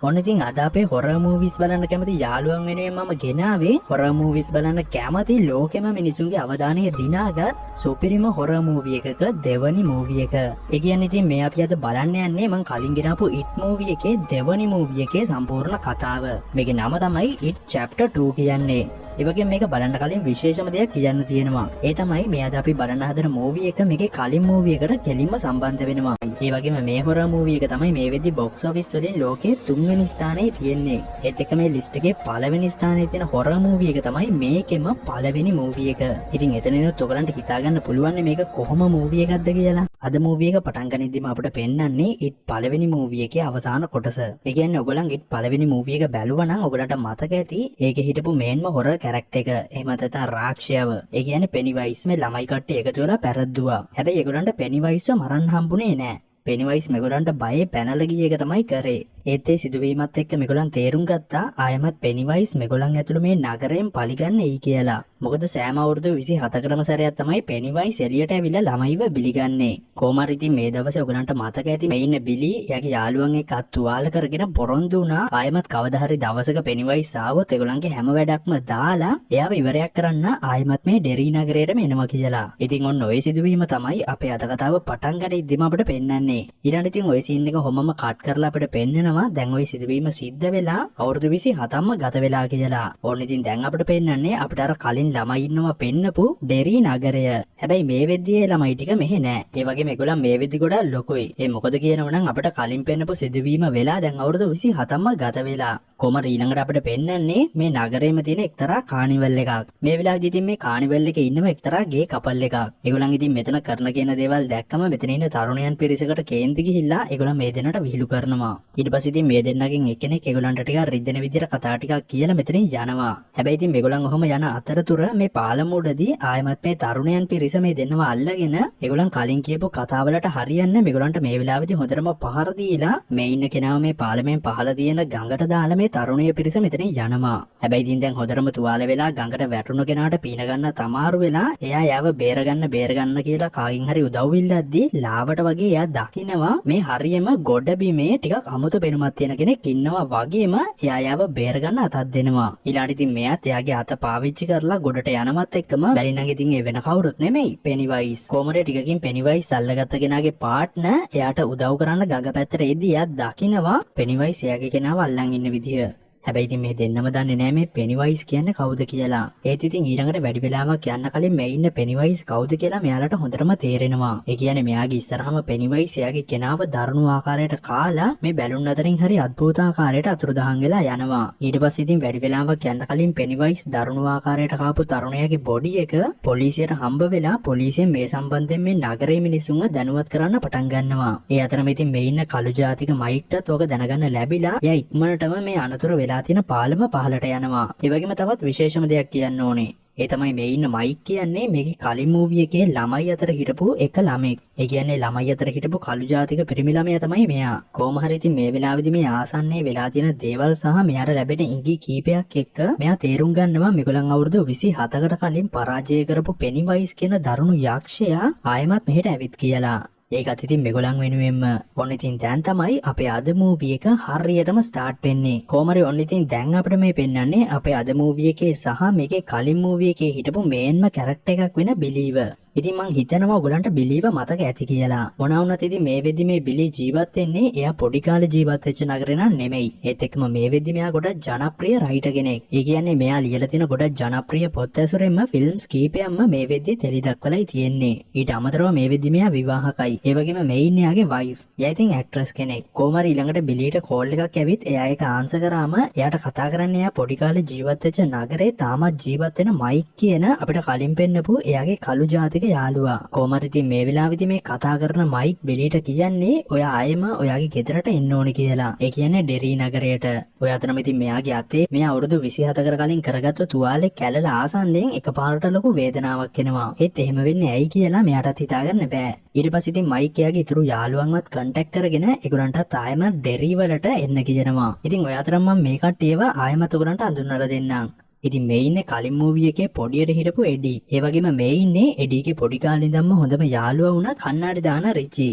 ඔන්න ඉතින් අද අපේ හොරර් මූවිස් බලන්න කැමති යාළුවන් වෙනුවෙන් මම ගෙනාවේ හොරර් මූවිස් බලන්න කැමති ලෝකෙම මිනිසුන්ගේ අවධානය දිනාගත් සුපිරිම හොරර් මූවි එකක දෙවනි මූවි එක. ඒ කියන්නේ ඉතින් මේ අපි අද බලන්න යන්නේ මම කලින් ගෙනාපු ඉට් මූවි එකේ දෙවනි මූවි එකේ සම්පූර්ණ කතාව. මේකේ නම තමයි ඉට් චැප්ටර් 2 කියන්නේ. ඒ වගේම මේක බලන්න කලින් විශේෂම දෙයක් කියන්න තියෙනවා. ඒ තමයි මේ අද අපි බලන්න හදන මූවි එක මේකේ කලින් මූවි එකට කෙලින්ම සම්බන්ධ වෙනවා. ඒ වගේම මේ හොරර් මූවි එක තමයි මේ වෙද්දි බොක්ස් ඔෆිස් වලින් ලෝකයේ 3 වෙනි ස්ථානයේ තියෙන්නේ. ඒත් එක්ක මේ ලිස්ට් එකේ පළවෙනි ස්ථානයේ තියෙන හොරර් මූවි එක තමයි මේකෙම පළවෙනි මූවි එක. ඉතින් එතනිනුත් ඔයගලන්ට හිතා ගන්න පුළුවන් මේක කොහොම මූවි එකක්ද කියලා. අද මූවි එක පටන් ගනිද්දිම අපිට පෙන්වන්නේ ඉට් පළවෙනි මූවි එකේ අවසාන කොටස. ඒ කියන්නේ ඔයගලන් ඉට් පළවෙනි මූවි එක බැලුවා නම් ඔයගලන්ට මතක ඇති ඒකේ හිටපු මේන්ම හොරර් කැරක්ටර් එක. එහෙම නැත්නම් රාක්ෂයව. ඒ කියන්නේ පෙනිවයිස් මේ ළමයි කට්ටිය එකතු වෙලා පැරද්දුවා. හැබැයි ඒගොල්ලන්ට පෙනිවයිස්ව මරන්න හම්බුනේ නෑ. පෙනිවයිස් මේගොල්ලන්ට බයේ පැනලා ගිය එක තමයි කරේ. ඒත් ඒ සිදුවීමත් එක්ක මේගොල්ලන් තේරුම් ගත්තා ආයමත් පෙනිවයිස් මේගොල්ලන් ඇතුළු මේ නගරයෙන් පලිගන්න එයි කියලා. මොකද සෑම අවුරුදු 27කටම සැරයක් තමයි පෙනිවයිස් එළියට ඇවිල්ලා ළමයිව බිලිගන්නේ. කොහොම හරි ඉතින් මේ දවසේ ඔයගලන්ට මතක ඇති මේ ඉන්න බිලි එයාගේ යාළුවන් එක්ක අත්තුවාල කරගෙන පොරොන්දු වුණා ආයමත් කවදා හරි දවසක පෙනිවයිස් ආවොත් ඒගොල්ලන්ගේ හැම වැඩක්ම දාලා එයාව ඉවරයක් කරන්න ආයමත් මේ ඩෙරි නගරයටම එනවා කියලා. ඉතින් ඔන්න ඔය සිදුවීම තමයි අපේ අද කතාව පටන් ගන්න ඉද්දිම අපිට පෙන්වන්නේ. ඊළඟට ඉතින් ඔය සීන් එක හැමම කට් කරලා අපිට පෙන්නනවා දැන් ওই සිදුවීම සිද්ධ වෙලා අවුරුදු 27ක්ම ගත වෙලා කියලා. ඕන්න ඉතින් දැන් අපිට පෙන්නන්නේ අපිට අර කලින් ළමයි ඉන්නවා පෙන්නපු ඩෙරි නගරය. හැබැයි මේ වෙද්දී ඒ ළමයි ටික මෙහෙ නෑ. ඒ වගේම ඒගොල්ලන් මේ වෙද්දි ගොඩක් ලොකුයි. ඒ මොකද කියනවනම් අපිට කලින් පෙන්නපු සිදුවීම වෙලා දැන් අවුරුදු 27ක්ම ගත වෙලා. කොහමද ඊළඟට අපිට පෙන්නන්නේ මේ නගරේම තියෙන එක්තරා කානිවල් එකක්. මේ වෙලාවේදී ඉතින් මේ කානිවල් එකේ ඉන්නව එක්තරා ගේ කපල් එකක්. ඒගොල්ලන් ඉතින් මෙතන කරන කියන දේවල් දැක්කම මෙතන ඉන්න තරුණයන් පිරිසකට කේන්ති ගිහිල්ලා ඒගොල්ලන් මේ දෙන්නට විහිළු කරනවා. ඊට පස්සේ ඉතින් මේ දෙන්නගෙන් එක්කෙනෙක් ඒගොල්ලන්ට ටිකක් රිද්දෙන විදිහට කතා ටිකක් කියලා මෙතනින් යනවා. හැබැයි ඉතින් මේගොල්ලන් ඔහොම යන අතරතුර මේ පාලම උඩදී ආයමත් මේ තරුණයන් පිරිස මේ දෙන්නව අල්ලගෙන ඒගොල්ලන් කලින් කියපු කතාවලට හරියන්නේ මේගොල්ලන්ට මේ වෙලාවේදී හොඳටම පහර දීලා මේ ඉන්න කෙනාව මේ පාලමෙන් පහළ තියෙන ගඟට දාලා මේ තරුණිය පිරිස මෙතනින් යනවා. හැබැයි ඉතින් දැන් හොඳටම තුවාල වෙලා ගඟට වැටුණු කෙනාට පීන ගන්න තමාරු වෙලා එයා යාව බේරගන්න කියලා කාගෙන් හරි උදව් ඉල්ලද්දී ලාවට වගේ එයා දකිනවා මේ හරියම ගොඩබිමේ ටිකක් අමුතු පෙනුමක් තියෙන කෙනෙක් ඉන්නවා වගේම එයා යාව බේරගන්න අතක් දෙනවා. ඊළඟට ඉතින් මෙයාත් එයාගේ අත පාවිච්චි කරලා ගොඩට යනවත් එක්කම බැරි නම් ඉතින් ඒ වෙන කවුරුත් නෙමෙයි පෙනිවයිස්. කොහමද ටිකකින් පෙනිවයිස් අල්ලගත්ත කෙනාගේ පාර්ට්නර් එයාට උදව් කරන්න ගඟ පැත්තට එද්දී එයා දකිනවා පෙනිවයිස් එයාගේ කෙනාව අල්ලන් ඉන්න විදිය. හැබැයි ඉතින් මේ දෙන්නම දන්නේ නැහැ මේ පෙනිවයිස් කියන්නේ කවුද කියලා. ඒත් ඉතින් ඊළඟට වැඩි වෙලාවක් යන්න කලින් මේ ඉන්න පෙනිවයිස් කවුද කියලා මෙයාලට හොඳටම තේරෙනවා. ඒ කියන්නේ මෙයාගේ ඉස්සරහම පෙනිවයිස් එයාගේ කෙනාව දරුණු ආකාරයට කාලා මේ බැලුන් අතරින් හරි අద్భుත ආකාරයට අතුරුදහන් වෙලා යනවා. ඊට පස්සේ ඉතින් වැඩි වෙලාවක් යන්න කලින් පෙනිවයිස් දරුණු ආකාරයට කාපු තරුණයාගේ බොඩි එක පොලිසියට හම්බ වෙලා පොලිසියෙන් මේ සම්බන්ධයෙන් මේ නගරයේ මිනිසුන්ව දැනුවත් කරන්න පටන් ගන්නවා. ඒ අතරම ඉතින් මේ ඉන්න කළු ජාතික මයික්ටත් ඕක දැනගන්න ලැබිලා එයා ඉක්මනටම මේ අනතුර වෙලා තියෙන පාලම පහලට යනවා. ඒ වගේම තවත් විශේෂම දෙයක් කියන්න ඕනේ. ඒ තමයි මේ ඉන්න මයික් කියන්නේ මේකේ කලින් මූවි එකේ ළමයි අතර හිටපු එක ළමෙක්. ඒ කියන්නේ ළමයි අතර හිටපු කළු ජාතික පිරිමි ළමයා තමයි මෙයා. කොහොම හරි ඉතින් මේ වෙලාවේදී මේ ආසන්නයේ වෙලා තියෙන දේවල් සහ මෙයාට ලැබෙන ඉඟි කීපයක් එක්ක මෙයා තේරුම් ගන්නවා මේගොල්ලන් අවුරුදු 27කට කලින් පරාජය කරපු පෙනිවයිස් කියන දරුණු යක්ෂයා ආයෙමත් මෙහෙට ඇවිත් කියලා. ඒකත් ඉතින් මේගොල්ලන් වෙනුවෙන්ම ඔන්න ඉතින් දැන් තමයි අපේ අද මූවි එක හරියටම ස්ටාර්ට් වෙන්නේ. කොහොම හරි ඔන්න ඉතින් දැන් අපිට මේ පෙන්වන්නේ අපේ අද මූවි එකේ සහ මේකේ කලින් මූවි එකේ හිටපු මේන්ම කැරක්ටර් එකක් වෙන බිලීව. ඉතින් මං හිතනවා ඔයගලන්ට බිලීව මතක ඇති කියලා. මොනවා වුණත් ඉතින් මේ වෙද්දි මේ බිලී ජීවත් වෙන්නේ එයා පොඩි කාලේ ජීවත් වෙච්ච නගරේ නන් නෙමෙයි. ඒත් එක්කම මේ වෙද්දි මෙයා ගොඩක් ජනප්‍රිය රයිටර් කෙනෙක්. ඒ කියන්නේ මෙයා ලියලා තියෙන ගොඩක් ජනප්‍රිය පොත් ඇසුරෙන්ම ෆිල්ම්ස් කීපයක්ම මේ වෙද්දි තෙලි දක්වලායි තියෙන්නේ. ඊට අමතරව මේ වෙද්දි මෙයා විවාහකයි. ඒ වගේම මේ ඉන්නේ එයාගේ වයිෆ්. එයා ඉතින් ඇක්ට්‍රස් කෙනෙක්. කොහොම හරි ඊළඟට බිලීට කෝල් එකක් ඇවිත් එයා ඒක ආන්සර් කරාම එයාට කතා කරන්නේ එයා පොඩි කාලේ ජීවත් වෙච්ච නගරේ තාමත් ජීවත් වෙන මයික් කියන අපිට කලින් පෙන්නපු එයාගේ කළු ජාතික යාළුවා. කොහොමද ඉතින් මේ වෙලාවේදී මේ කතා කරන මයික් බෙලීට කියන්නේ ඔයා ආයෙම ඔයාගේ ගෙදරට එන්න ඕනේ කියලා. ඒ කියන්නේ ඩෙරි නගරයට. ඔය අතරම ඉතින් මෙයාගේ අතේ මෙයා අවුරුදු 27කට කලින් කරගත්තු තුවාලේ කැළල ආසන්නෙන් එකපාරට ලොකු වේදනාවක් එනවා. ඒත් එහෙම වෙන්නේ ඇයි කියලා මෙයාටත් හිතාගන්න බෑ. ඊට පස්සේ ඉතින් මයික් එයාගේ ඉතුරු යාළුවන්වත් කන්ටැක්ට් කරගෙන ඒගොල්ලන්ටත් ආයෙම ඩෙරි වලට එන්න කියනවා. ඉතින් ඔය අතරම මම මේ කට්ටියව ආයෙමත් උගලන්ට අඳුන්වලා දෙන්නම්. ඉතින් මේ ඉන්නේ කලින් මූවි එකේ පොඩියට හිටපු එඩි. ඒ වගේම මේ ඉන්නේ එඩිගේ පොඩි කාලේ ඉඳන්ම හොඳම යාළුවා වුණා කන්නාඩි දාන රිචි.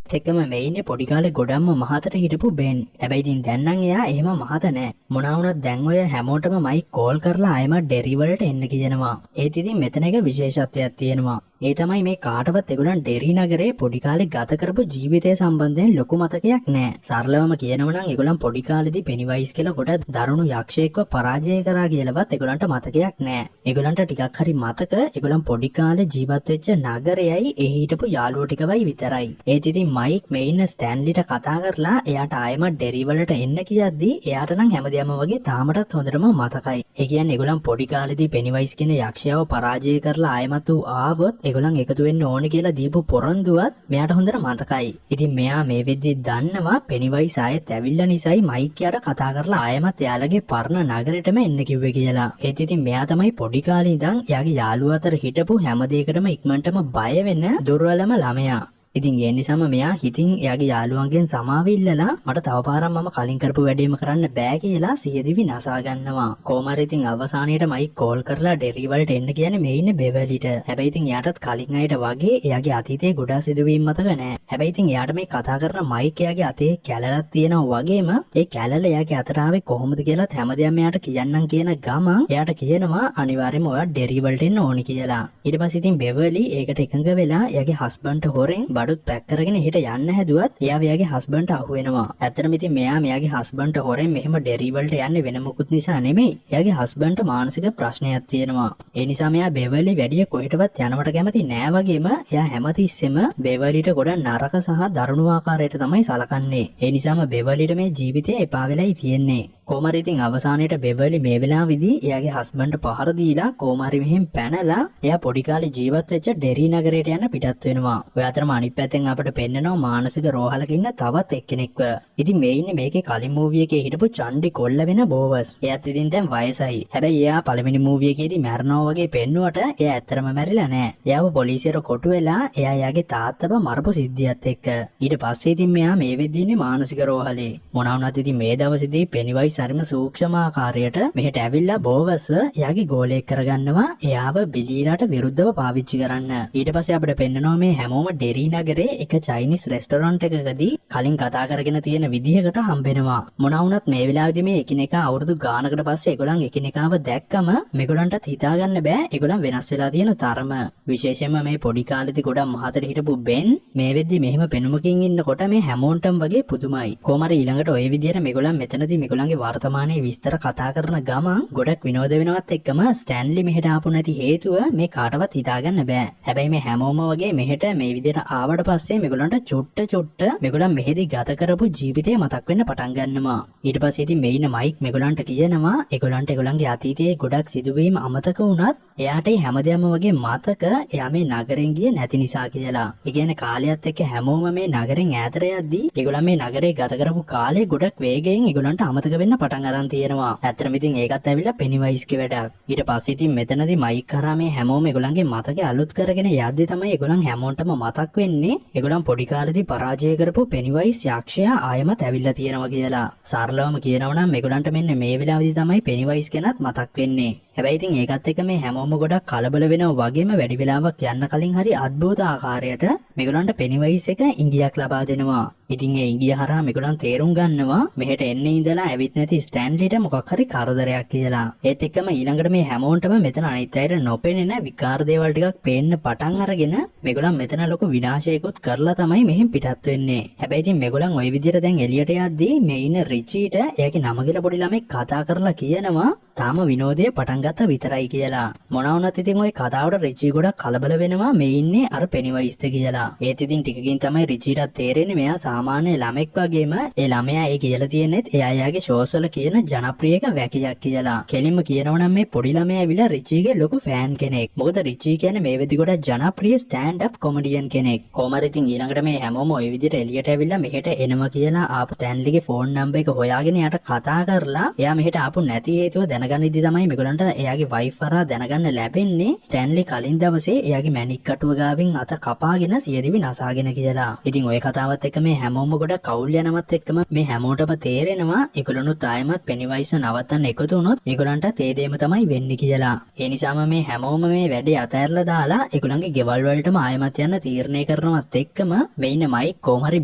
එකම මෙයින්නේ පොඩි කාලේ ගොඩක්ම මහතට හිටපු බෙන්. හැබැයි ඉතින් දැන් නම් එයා එහෙම මහත නෑ. මොනවා වුණත් දැන් ඔය හැමෝටම මයික් කෝල් කරලා ආයෙම ඩෙරි වලට එන්න කියනවා. ඒත් ඉතින් මෙතන එක විශේෂත්වයක් තියෙනවා. ඒ තමයි මේ කාටවත් ඒගොල්ලන් ඩෙරි නගරේ පොඩි කාලේ ගත කරපු ජීවිතය සම්බන්ධයෙන් ලොකු මතකයක් නෑ. සරලවම කියනවා නම් ඒගොල්ලන් පොඩි කාලේදී පෙනිවයිස් කියලා කොට දරුණු යක්ෂයෙක්ව පරාජය කරා කියලාවත් ඒගොල්ලන්ට මතකයක් නෑ. ඒගොල්ලන්ට ටිකක් හරි මතක ඒගොල්ලන් පොඩි කාලේ ජීවත් වෙච්ච නගරයයි ඒ හිටපු යාළුවෝ ටිකවයි විතරයි. ඒත් ඉතින් මයික් මේ ඉන්න ස්ටෑන්ලිට කතා කරලා එයාට ආයෙම ඩෙරි වලට එන්න කියද්දී එයාට නම් හැමදේම වගේ තාමටත් හොඳටම මතකයි. ඒ කියන්නේ ඒගොල්ලන් පොඩි කාලේදී පෙනිවයිස් කියන යක්ෂයාව පරාජය කරලා ආයෙමත් ඌ ආවොත් ඒගොල්ලන් එකතු වෙන්න ඕනේ කියලා දීපු පොරොන්දුවත් මෙයාට හොඳට මතකයි. ඉතින් මෙයා මේ වෙද්දි දන්නවා පෙනිවයිස් ආයෙත් ඇවිල්ලා නිසායි මයික් යාට කතා කරලා ආයෙමත් එයාලගේ පරණ නගරෙටම එන්න කිව්වේ කියලා. ඒත් ඉතින් මෙයා තමයි පොඩි කාලේ ඉඳන් එයාගේ යාළුවා අතර හිටපු හැම දෙයකටම ඉක්මනටම බය වෙන දුර්වලම ළමයා. ඉතින් ඒ නිසාම මෙයා හිතින් එයාගේ යාළුවන්ගෙන් සමාව ඉල්ලලා මට තව පාරක් මම කලින් කරපු වැඩේම කරන්න බෑ කියලා සියදිවි නසා ගන්නවා. කොහොම හරි ඉතින් අවසානයේට මයික් කෝල් කරලා ඩෙරි වලට එන්න කියන්නේ මේ ඉන්නේ බෙවලිට. හැබැයි ඉතින් එයාටත් කලින් අයට වගේ එයාගේ අතීතයේ ගොඩාක් සිදුවීම් මතක නෑ. හැබැයි ඉතින් එයාට මේ කතා කරන මයික් එයාගේ අතේ කැලලක් තියෙනවා වගේම ඒ කැලල එයාගේ අතට ආවේ කොහොමද කියලාත් හැමදේම එයාට කියන්නම් කියන ගමන් එයාට කියනවා අනිවාර්යයෙන්ම ඔයා ඩෙරි වලට එන්න ඕනි කියලා. ඊට පස්සේ ඉතින් බෙවලි ඒකට එකඟ වෙලා එයාගේ හස්බන්ඩ්ට හොරෙන් බඩුත් පැක් කරගෙන හෙට යන්න හැදුවත් එයා එයාගේ හස්බන්ඩ්ට අහු වෙනවා. ඇත්තටම ඉතින් මෙයා මෙයාගේ හස්බන්ඩ්ට හොරෙන් මෙහෙම ඩෙරි වලට යන්නේ වෙන මොකුත් නිසා නෙමෙයි. එයාගේ හස්බන්ඩ්ට මානසික ප්‍රශ්නයක් තියෙනවා. ඒ නිසා මෙයා බෙවලි වැඩිය කොහෙටවත් යනවට කැමති නෑ වගේම එයා හැමතිස්සෙම බෙවලිට ගොඩ නරක සහ දරුණු ආකාරයට තමයි සලකන්නේ. ඒ නිසාම බෙවලිට මේ ජීවිතය එපා වෙලයි තියෙන්නේ. කොහොම හරි ඉතින් අවසානයේට බෙවලි මේ වෙලාවේදී එයාගේ හස්බන්ඩ්ට පහර දීලා කොහොම හරි මෙහෙන් පැනලා එයා පොඩි කාලේ ජීවත් වෙච්ච ඩෙරි නගරයට යන්න පිටත් වෙනවා. ඔය අතරම අනිත් පැත්තෙන් අපිට පෙන්නනවා මානසික රෝහලක ඉන්න තවත් එක්කෙනෙක්ව. ඉතින් මේ ඉන්නේ මේකේ කලින් මූවි එකේ හිටපු චණ්ඩි කොල්ල වෙන බෝවස්. එයාත් ඉතින් දැන් වයසයි. හැබැයි එයා පළවෙනි මූවි එකේදී මැරනවා වගේ පෙන්නුවට එයා ඇත්තටම මැරිලා නෑ. එයාව පොලිසියට කොටු වෙලා එයා එයාගේ තාත්තව මරපු සිද්ධියත් එක්ක. ඊට පස්සේ ඉතින් මෙයා මේ වෙද්දී ඉන්නේ මානසික රෝහලේ. මොනවා වුණත් ඉතින් මේ දවසේදී පෙනිවයිස් හරිම සූක්ෂම ආකාරයට මෙහෙට ඇවිල්ලා බෝවස්ව එයාගේ ගෝලයක් කරගන්නවා එයාව බිලීලාට විරුද්ධව පාවිච්චි කරන්න. ඊට පස්සේ අපිට පෙන්නනවා මේ හැමෝම ඩෙරි නගරේ එක චයිනිස් රෙස්ටොරන්ට් එකකදී කලින් කතා කරගෙන තියෙන විදිහකට හම්බෙනවා. මොනවා වුණත් මේ වෙලාවේදී මේ එකිනෙකා අවුරුදු ගානකට පස්සේ ඒගොල්ලන් එකිනෙකාව දැක්කම මේගොල්ලන්ටත් හිතා ගන්න බෑ ඒගොල්ලන් වෙනස් වෙලා තියෙන තරම. විශේෂයෙන්ම මේ පොඩි කාලේදී ගොඩක් මහතට හිටපු බෙන් මේ වෙද්දී මෙහෙම පෙනුමකින් ඉන්නකොට මේ හැමෝන්ටම වගේ පුදුමයි. කොහොම හරි ඊළඟට ඔය විදිහට මේගොල්ලන් මෙතනදී මේගොල්ලන්ගේ වර්තමානයේ විස්තර කතා කරන ගමන් ගොඩක් විනෝද වෙනවත් එක්කම ස්ටෑන්ලි මෙහෙට ආපු නැති හේතුව මේ කාටවත් හිතාගන්න බෑ. හැබැයි මේ හැමෝම වගේ මෙහෙට මේ විදිහට ආවට පස්සේ මේගොල්ලන්ට චුට්ට මේගොල්ලන් මෙහෙදි ගත කරපු ජීවිතය මතක් වෙන්න පටන් ගන්නවා. ඊට පස්සේ ඉතින් මේ ඉන්න මයික් මේගොල්ලන්ට කියනවා ඒගොල්ලන්ට ඒගොල්ලන්ගේ අතීතයේ ගොඩක් සිදුවීම් අමතක වුණත් එයාට හැමදේම වගේ මතක එයා මේ නගරෙන් ගියේ නැති නිසා කියලා. ඒ කියන්නේ කාලයත් එක්ක හැමෝම මේ නගරෙන් ඈතට යද්දී ඒගොල්ලන් මේ නගරේ ගත කරපු කාලේ ගොඩක් වේගයෙන් ඒගොල්ලන්ට අමතක වෙන්න පටන් අරන් තියෙනවා. ඇත්තටම ඉතින් ඒකත් ඇවිල්ලා පෙනිවයිස්ගේ වැඩක්. ඊට පස්සේ ඉතින් මෙතනදී මයික් කරා මේ හැමෝම ඒගොල්ලන්ගේ මතකේ අලුත් කරගෙන යද්දී තමයි ඒගොල්ලන් හැමෝන්ටම මතක් වෙන්නේ ඒගොල්ලන් පොඩි කාලේදී පරාජය කරපු පෙනිවයිස් යක්ෂයා ආයෙමත් ඇවිල්ලා තියෙනවා කියලා. සරලවම කියනවා නම් මේගොල්ලන්ට මෙන්න මේ වෙලාවේදී තමයි පෙනිවයිස් ගැනත් මතක් වෙන්නේ. හැබැයි ඉතින් ඒකත් එක්ක මේ හැමෝම ගොඩක් කලබල වෙනවා වගේම වැඩි වෙලාවක් යන්න කලින් හරි අද්භූත ආකාරයට මේගොල්ලන්ට පෙනිවයිස් එක ඉඟියක් ලබා දෙනවා. ඉතින් ඒ ඉඟිය හරහා මේගොල්ලන් තේරුම් ගන්නවා මෙහෙට එන්නේ ඉඳලා ඇවිත් නැති ස්ටෑන්ලිට මොකක් හරි කරදරයක් කියලා. ඒත් එක්කම ඊළඟට මේ හැමෝන්ටම මෙතන අනිත් අයට නොපෙනෙන විකාර දේවල් ටිකක් පේන්න පටන් අරගෙන මේගොල්ලන් මෙතන ලොකු විනාශයකුත් කරලා තමයි මෙහෙන් පිටත් වෙන්නේ. හැබැයි ඉතින් මේගොල්ලන් ওই විදිහට දැන් එළියට යද්දී මේ ඉන්න රිචීට එයාගේ නම කියලා පොඩි ළමෙක් කතා කරලා කියනවා තාම විනෝදයේ පටන් ගත්තා විතරයි කියලා. මොනවා වුණත් ඉතින් ওই කතාවට රිචී ගොඩක් කලබල වෙනවා මේ ඉන්නේ අර පෙනිවයිස්ද කියලා. ඒත් ඉතින් ටිකකින් තමයි රිචීටත් තේරෙන්නේ මෙයා සාමාන්‍ය ළමෙක් වගේම ඒ ළමයා ඒ කියලා තියෙනෙත් එයා එයාගේ ෂෝස් වල කියන ජනප්‍රියක වැකියක් කියලා. කෙලින්ම කියනවා නම් මේ පොඩි ළමයා ඇවිල්ලා රිචීගේ ලොකු ෆෑන් කෙනෙක්. මොකද රිචී කියන්නේ මේ වෙදි ගොඩක් ජනප්‍රිය ස්ටෑන්ඩ් අප් කොමඩියන් කෙනෙක්. කොහොම හරි ඉතින් ඊළඟට මේ හැමෝම ওই විදිහට එළියට ඇවිල්ලා මෙහෙට එනවා කියලා ආපු ස්ටෑන්ලිගේ ෆෝන් නම්බර් එක හොයාගෙන යාට කතා කරලා එයා මෙහෙට ආපු නැති හේතුව දැනගන්න ඉදි තමයි මේගොල්ලන්ට එයාගේ වයිෆ් හරහා දැනගන්න ලැබෙන්නේ ස්ටැන්ලි කලින් දවසේ එයාගේ මැණික් කටුව ගාවින් අත කපාගෙන සියදිවි නසාගෙන කියලා. ඉතින් ওই කතාවත් එක්ක මේ හැමෝම ගොඩක් කවුල් යනවත් එක්කම මේ හැමෝටම තේරෙනවා ඒගොල්ලොනුත් ආයෙමත් පෙනිවයිස් නවත්තන්න එකතු වුණොත් ඒගොල්ලන්ට තේ දෙම තමයි වෙන්නේ කියලා. ඒ නිසාම මේ හැමෝම මේ වැඩේ අතහැරලා දාලා ඒගොල්ලන්ගේ ගෙවල් වලටම ආයෙමත් යන්න තීරණය කරනවත් එක්කම මෙන්න මයික් කොහොම හරි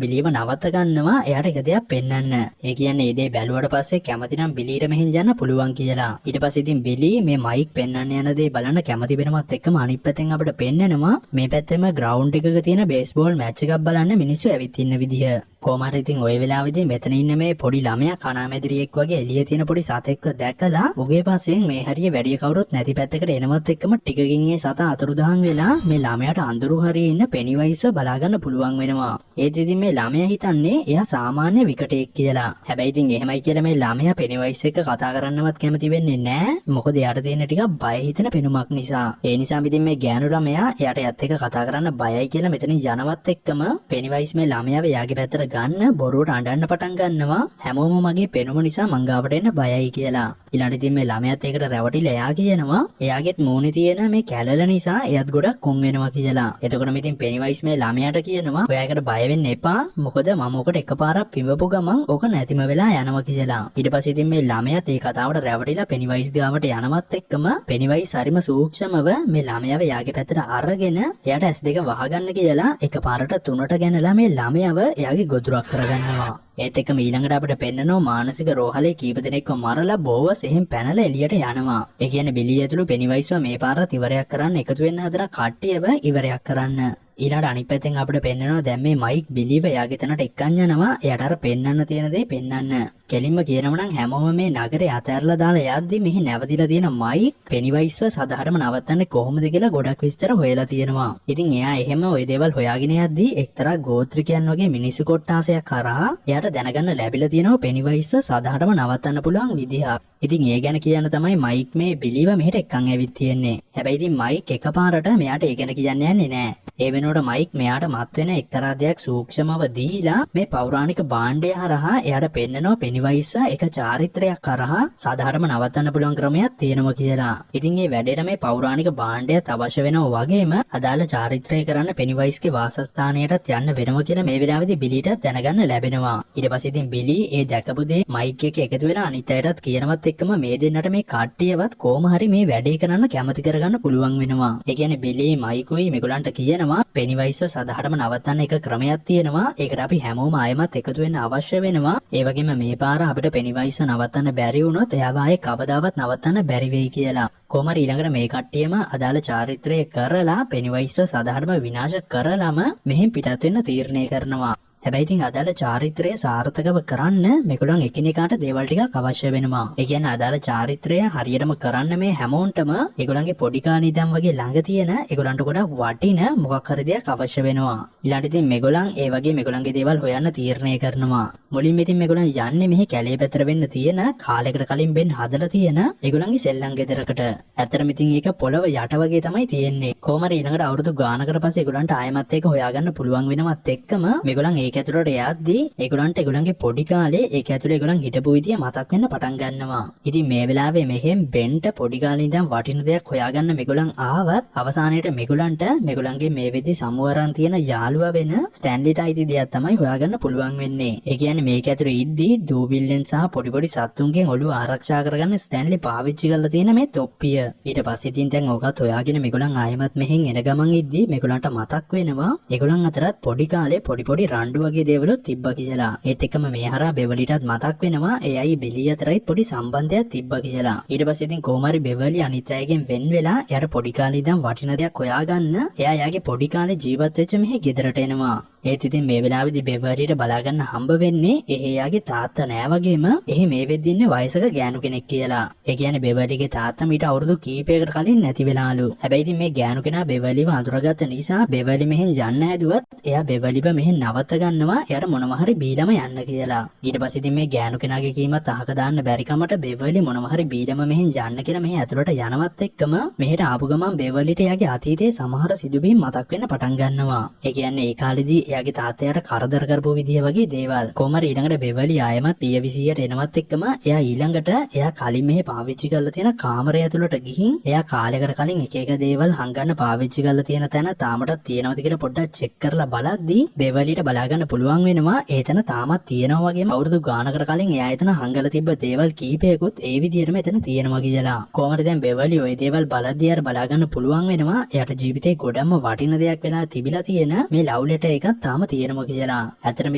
බිලිව නවත්ත ගන්නවා එයාට එක දෙයක් පෙන්වන්න. ඒ කියන්නේ ඒ දේ බැලුවට පස්සේ කැමති නම් බිලීට මෙහෙන් යන්න පුළුවන් කියලා. ඊට පස්සේ ඉතින් බිලි මේ මයික් පෙන්වන්න යන දේ බලන්න කැමති වෙනවත් එක්කම අනිත් පැත්තෙන් අපිට පෙන්නනවා මේ පැත්තෙම ග්‍රවුන්ඩ් එකක තියෙන බේස්බෝල් මැච් එකක් බලන්න මිනිස්සු ඇවිත් ඉන්න විදිය. කොහොම හරි ඉතින් ওই වෙලාවේදී මෙතන ඉන්න මේ පොඩි ළමයා කණාමැදිරියෙක් වගේ එළියේ තියෙන පොඩි සතෙක්ව දැකලා උගේ පස්සෙන් මේ හරිය වැඩි කවුරුත් නැති පැත්තකට එනවත් එක්කම ටිකකින් ඒ සතා අතුරුදහන් වෙලා මේ ළමයාට අඳුරු හරියේ ඉන්න පෙනිවයිස්ව බලා ගන්න පුළුවන් වෙනවා. ඒත් ඉතින් මේ ළමයා හිතන්නේ එයා සාමාන්‍ය විකටෙක් කියලා. හැබැයි ඉතින් එහෙමයි කියලා මේ ළමයා පෙනිවයිස් එක්ක කතා කරන්නවත් කැමති වෙන්නේ නැහැ. මොකද එයාට තියෙන ටිකක් බය හිතෙන පෙනුමක් නිසා. ඒ නිසා ඉතින් මේ ගෑනු ළමයා එයාට යත් එක්ක කතා කරන්න බයයි කියලා මෙතනින් යනවත් එක්කම පෙනිවයිස් මේ ළමයාව එයාගේ පැත්තට ගන්න බොරුවට අඬන්න පටන් ගන්නවා. හැමෝම මගේ පෙනුම නිසා මං ගාවට එන්න බයයි කියලා. ඊළඟට ඉතින් මේ ළමයාත් ඒකට රැවටිලා එයා කියනවා එයාගෙත් මූණේ තියෙන මේ කැලල නිසා එයාත් ගොඩක් කොන් වෙනවා කියලා. එතකොට ඉතින් පෙනිවයිස් මේ ළමයාට කියනවා ඔයාකට බය වෙන්න එපා. මොකද මම ඔකට එකපාරක් පිඹපු ගමන් ඕක නැතිම වෙලා යනවා කියලා. ඊට පස්සේ ඉතින් මේ ළමයාත් ඒ කතාවට රැවටිලා පෙනිවයිස් ගාවට යනවත් එක්කම පෙනිවයිස් හරිම සූක්ෂමව මේ ළමයාව එයාගේ පැත්තට අරගෙන එයාට ඇස් දෙක වහගන්න කියලා එකපාරට තුනට ගැනලා මේ ළමයාව එයාගේ ගොදුරක් කරගන්නවා. ඒත් එක්කම ඊළඟට අපිට පෙන්නනවා මානසික රෝහලේ කීප දෙනෙක්ව මරලා බෝවස් එහෙන් පැනලා එළියට යනවා. ඒ කියන්නේ බිලී ඇතුළු පෙනිවයිස්ව මේ පාරත් ඉවරයක් කරන්න එකතු වෙන්න හදන කට්ටියව ඉවරයක් කරන්න. ඊළඟට අනිත් පැත්තෙන් අපිට පෙන්නනවා දැන් මේ මයික් බිලීව එයාගේ තැනට එක්කන් යනවා. එයාට අර පෙන්නන්න තියෙන දේ පෙන්නන්න. කෙලින්ම කියනවා නම් හැමෝම මේ නගරේ අතහැරලා දාලා යද්දි මෙහි නැවතිලා තියෙන මයික් පෙනිවයිස්ව සාධාරණම නවත්තන්නේ කොහොමද කියලා ගොඩක් විස්තර හොයලා තියෙනවා. ඉතින් එයා එහෙම ওই දේවල් හොයාගෙන යද්දි එක්තරා ගෝත්‍රිකයන් වගේ මිනිස්සු කොට්ටාසයක් කරා එයාට දැනගන්න ලැබිලා තියෙනවා පෙනිවයිස්ව සාධාරණම නවත්තන්න පුළුවන් විදිහක්. ඉතින් ඒ ගැන කියන්න තමයි මයික් මේ බිලීව මෙහෙට එක්කන් ඇවිත් තියෙන්නේ. හැබැයි ඉතින් මයික් එකපාරට මෙයාට ඒ ගැන කියන්න යන්නේ නැහැ. ඒ වෙනුවට මයික් මෙයාට මත් වෙන එක්තරා දෙයක් සූක්ෂමව දීලා මේ පෞරාණික භාණ්ඩය හරහා එයාට පෙන්නනවා පෙනිවයිස්ව එක චාරිත්‍රයක් කරහා සාධාරණම නවත්තන්න පුළුවන් ක්‍රමයක් තියෙනවා කියලා. ඉතින් මේ වැඩේට මේ පෞරාණික භාණ්ඩයත් අවශ්‍ය වෙනවා වගේම අදාළ චාරිත්‍රය කරන්න පෙනිවයිස්ගේ වාසස්ථානයටත් යන්න වෙනවා කියලා මේ වෙලාවේදී බිලීට දැනගන්න ලැබෙනවා. ඊට පස්සේ ඉතින් බිලී ඒ දැකපු දේ මයික් එක එකතු වෙලා අනිත් අයටත් කියනවත් එක්කම මේ දෙන්නට මේ කට්ටියවත් කොහොම හරි මේ වැඩේ කරන්න කැමති කරගන්න පුළුවන් වෙනවා. ඒ කියන්නේ බිලී මයිකුයි මේගොල්ලන්ට කියනවා පෙනිවයිස්ව සාධාරණම නවත්තන්න එක ක්‍රමයක් තියෙනවා. ඒකට අපි හැමෝම ආයෙමත් එකතු වෙන්න අවශ්‍ය වෙනවා. ඒ වගේම මේ පාර අපිට පෙනිවයිස්ව නවත්තන්න බැරි වුණොත් එයාව ආයේ කවදාවත් නවත්තන්න බැරි වෙයි කියලා. කොහොම හරි ඊළඟට මේ කට්ටියම අදාළ චාරිත්‍රය කරලා පෙනිවයිස්ව සාධාරණම විනාශ කරලාම මෙහෙන් පිටත් වෙන්න තීරණය කරනවා. හැබැයි ඉතින් අදාළ චාරිත්‍රය සාර්ථකව කරන්න මේගොල්ලන් එකිනෙකාට දේවල් ටිකක් අවශ්‍ය වෙනවා. ඒ කියන්නේ අදාළ චාරිත්‍රය හරියටම කරන්න මේ හැමෝන්ටම ඒගොල්ලන්ගේ පොඩි කාලේ ඉඳන් වගේ ළඟ තියෙන ඒගොල්ලන්ට ගොඩක් වටින මොකක් හරි දෙයක් අවශ්‍ය වෙනවා. ඊළඟට ඉතින් මේගොල්ලන් ඒ වගේ මේගොල්ලන්ගේ දේවල් හොයන්න තීරණය කරනවා. මුලින්ම ඉතින් මේගොල්ලන් යන්නේ මෙහි කැලේ පැත්තට වෙන්න තියෙන කාලයකට කලින් බෙන් හදලා තියෙන ඒගොල්ලන්ගේ සෙල්ලම් ගෙදරකට. ඇත්තටම ඉතින් ඒක පොළව යට වගේ තමයි තියෙන්නේ. කොහොම හරි ඊළඟට අවුරුදු ගානකට පස්සේ ඒගොල්ලන්ට ආයෙමත් ඒක හොයාගන්න පුළුවන් වෙනවත් එක්කම මේගොල්ලන් ඒක ඇතුළට යද්දී ඒගොල්ලන්ට ඒගොල්ලන්ගේ පොඩි කාලේ ඒක ඇතුළේ ඒගොල්ලන් හිටපු විදිය මතක් වෙන්න පටන් ගන්නවා. ඉතින් මේ වෙලාවේ මෙහෙන් බෙන්ට පොඩි කාලේ ඉඳන් වටින දෙයක් හොයාගන්න මේගොල්ලන් ආවත් අවසානයේට මේගොල්ලන්ට මේගොල්ලන්ගේ මේ වෙද්දි සමුවරන් තියෙන යාළුවා වෙන ස්ටැන්ලිට අයිති දෙයක් තමයි හොයාගන්න පුළුවන් වෙන්නේ. ඒ කියන්නේ මේක ඇතුළේ ඉද්දී දූවිල්ලෙන් සහ පොඩි පොඩි සත්තුන්ගෙන් ඔළුව ආරක්ෂා කරගන්න ස්ටැන්ලි පාවිච්චි කරලා තියෙන මේ තොප්පිය. ඊට පස්සේ ඉතින් දැන් ඕකත් හොයාගෙන මේගොල්ලන් ආයෙමත් මෙහෙන් එන ගමන් ඉද්දී මේගොල්ලන්ට මතක් වෙනවා ඒගොල්ලන් අතරත් පොඩි කාලේ පොඩි රණ්ඩු වගේ දේවලුත් තිබ්බා කියලා. ඒත් එක්කම මේ හරහා බෙවලිටත් මතක් වෙනවා එයයි බිලී අතරයි පොඩි සම්බන්ධයක් තිබ්බා කියලා. ඊට පස්සේ ඉතින් කොහොම හරි බෙවලි අනිත් අයගෙන් වෙන් වෙලා එයාට පොඩි කාලේ ඉඳන් වටින දෙයක් හොයාගන්න එයා යාගේ පොඩි කාලේ ජීවත් වෙච්ච මෙහි ගෙදරට එනවා. ඒත් ඉතින් මේ වෙලාවේදී බෙවලිට බලාගන්න හම්බ වෙන්නේ එයාගේ තාත්තා නෑ වගේම එහි මේ වෙද්දි ඉන්නේ වයසක ගෑනු කෙනෙක් කියලා. ඒ කියන්නේ බෙවලිගේ තාත්තා මීට අවුරුදු කීපයකට කලින් නැති වෙලාලු. හැබැයි ඉතින් මේ ගෑනු කෙනා බෙවලිව අඳුරගත්ත නිසා බෙවලි මෙහෙන් යන්න හැදුවත් එයා බෙවලිව මෙහෙන් නවත්ත ගන්නවා එයාට මොනවා හරි බීලම යන්න කියලා. ඊට පස්සේ ඉතින් මේ ගෑනු කෙනාගේ කීමත් අහක දාන්න බැරි කමට බෙවලි මොනවා හරි බීලම මෙහෙන් යන්න කියලා මෙහෙ ඇතුළට යනවත් එක්කම මෙහෙට ආපු ගමන් බෙවලිට එයාගේ අතීතයේ සමහර සිදුවීම් මතක් වෙන්න පටන් ගන්නවා. ඒ කියන්නේ ඒ කාලෙදී එයාගේ තාත්තයාට කරදර කරපු විදිය වගේ දේවල්. කොහමද ඊළඟට බෙවලි ආයමත් පියවිසියට එනවත් එක්කම එයා ඊළඟට එයා කලින් මෙහි පාවිච්චි කරලා තියෙන කාමරය ඇතුළට ගිහින් එයා කාලයකට කලින් එක එක දේවල් හංගන්න පාවිච්චි කරලා තියෙන තැන තාමටත් තියෙනවද කියලා පොඩ්ඩක් චෙක් කරලා බලද්දී බෙවලිට බලා ගන්න පුළුවන් වෙනවා එතන තාමත් තියෙනවා වගේම අවුරුදු ගානකට කලින් එයා එතන හංගලා තිබ්බ දේවල් කීපයකුත් ඒ විදිහටම එතන තියෙනවා කියලා. කොහමද දැන් බෙවලි ওই දේවල් බලද්දී අර බලා ගන්න පුළුවන් වෙනවා එයාට ජීවිතේ ගොඩක්ම වටින දෙයක් වෙලා තිබිලා තියෙන මේ ලව් ලෙටර් එකක් තාම තියෙනවා කියලා. ඇත්තටම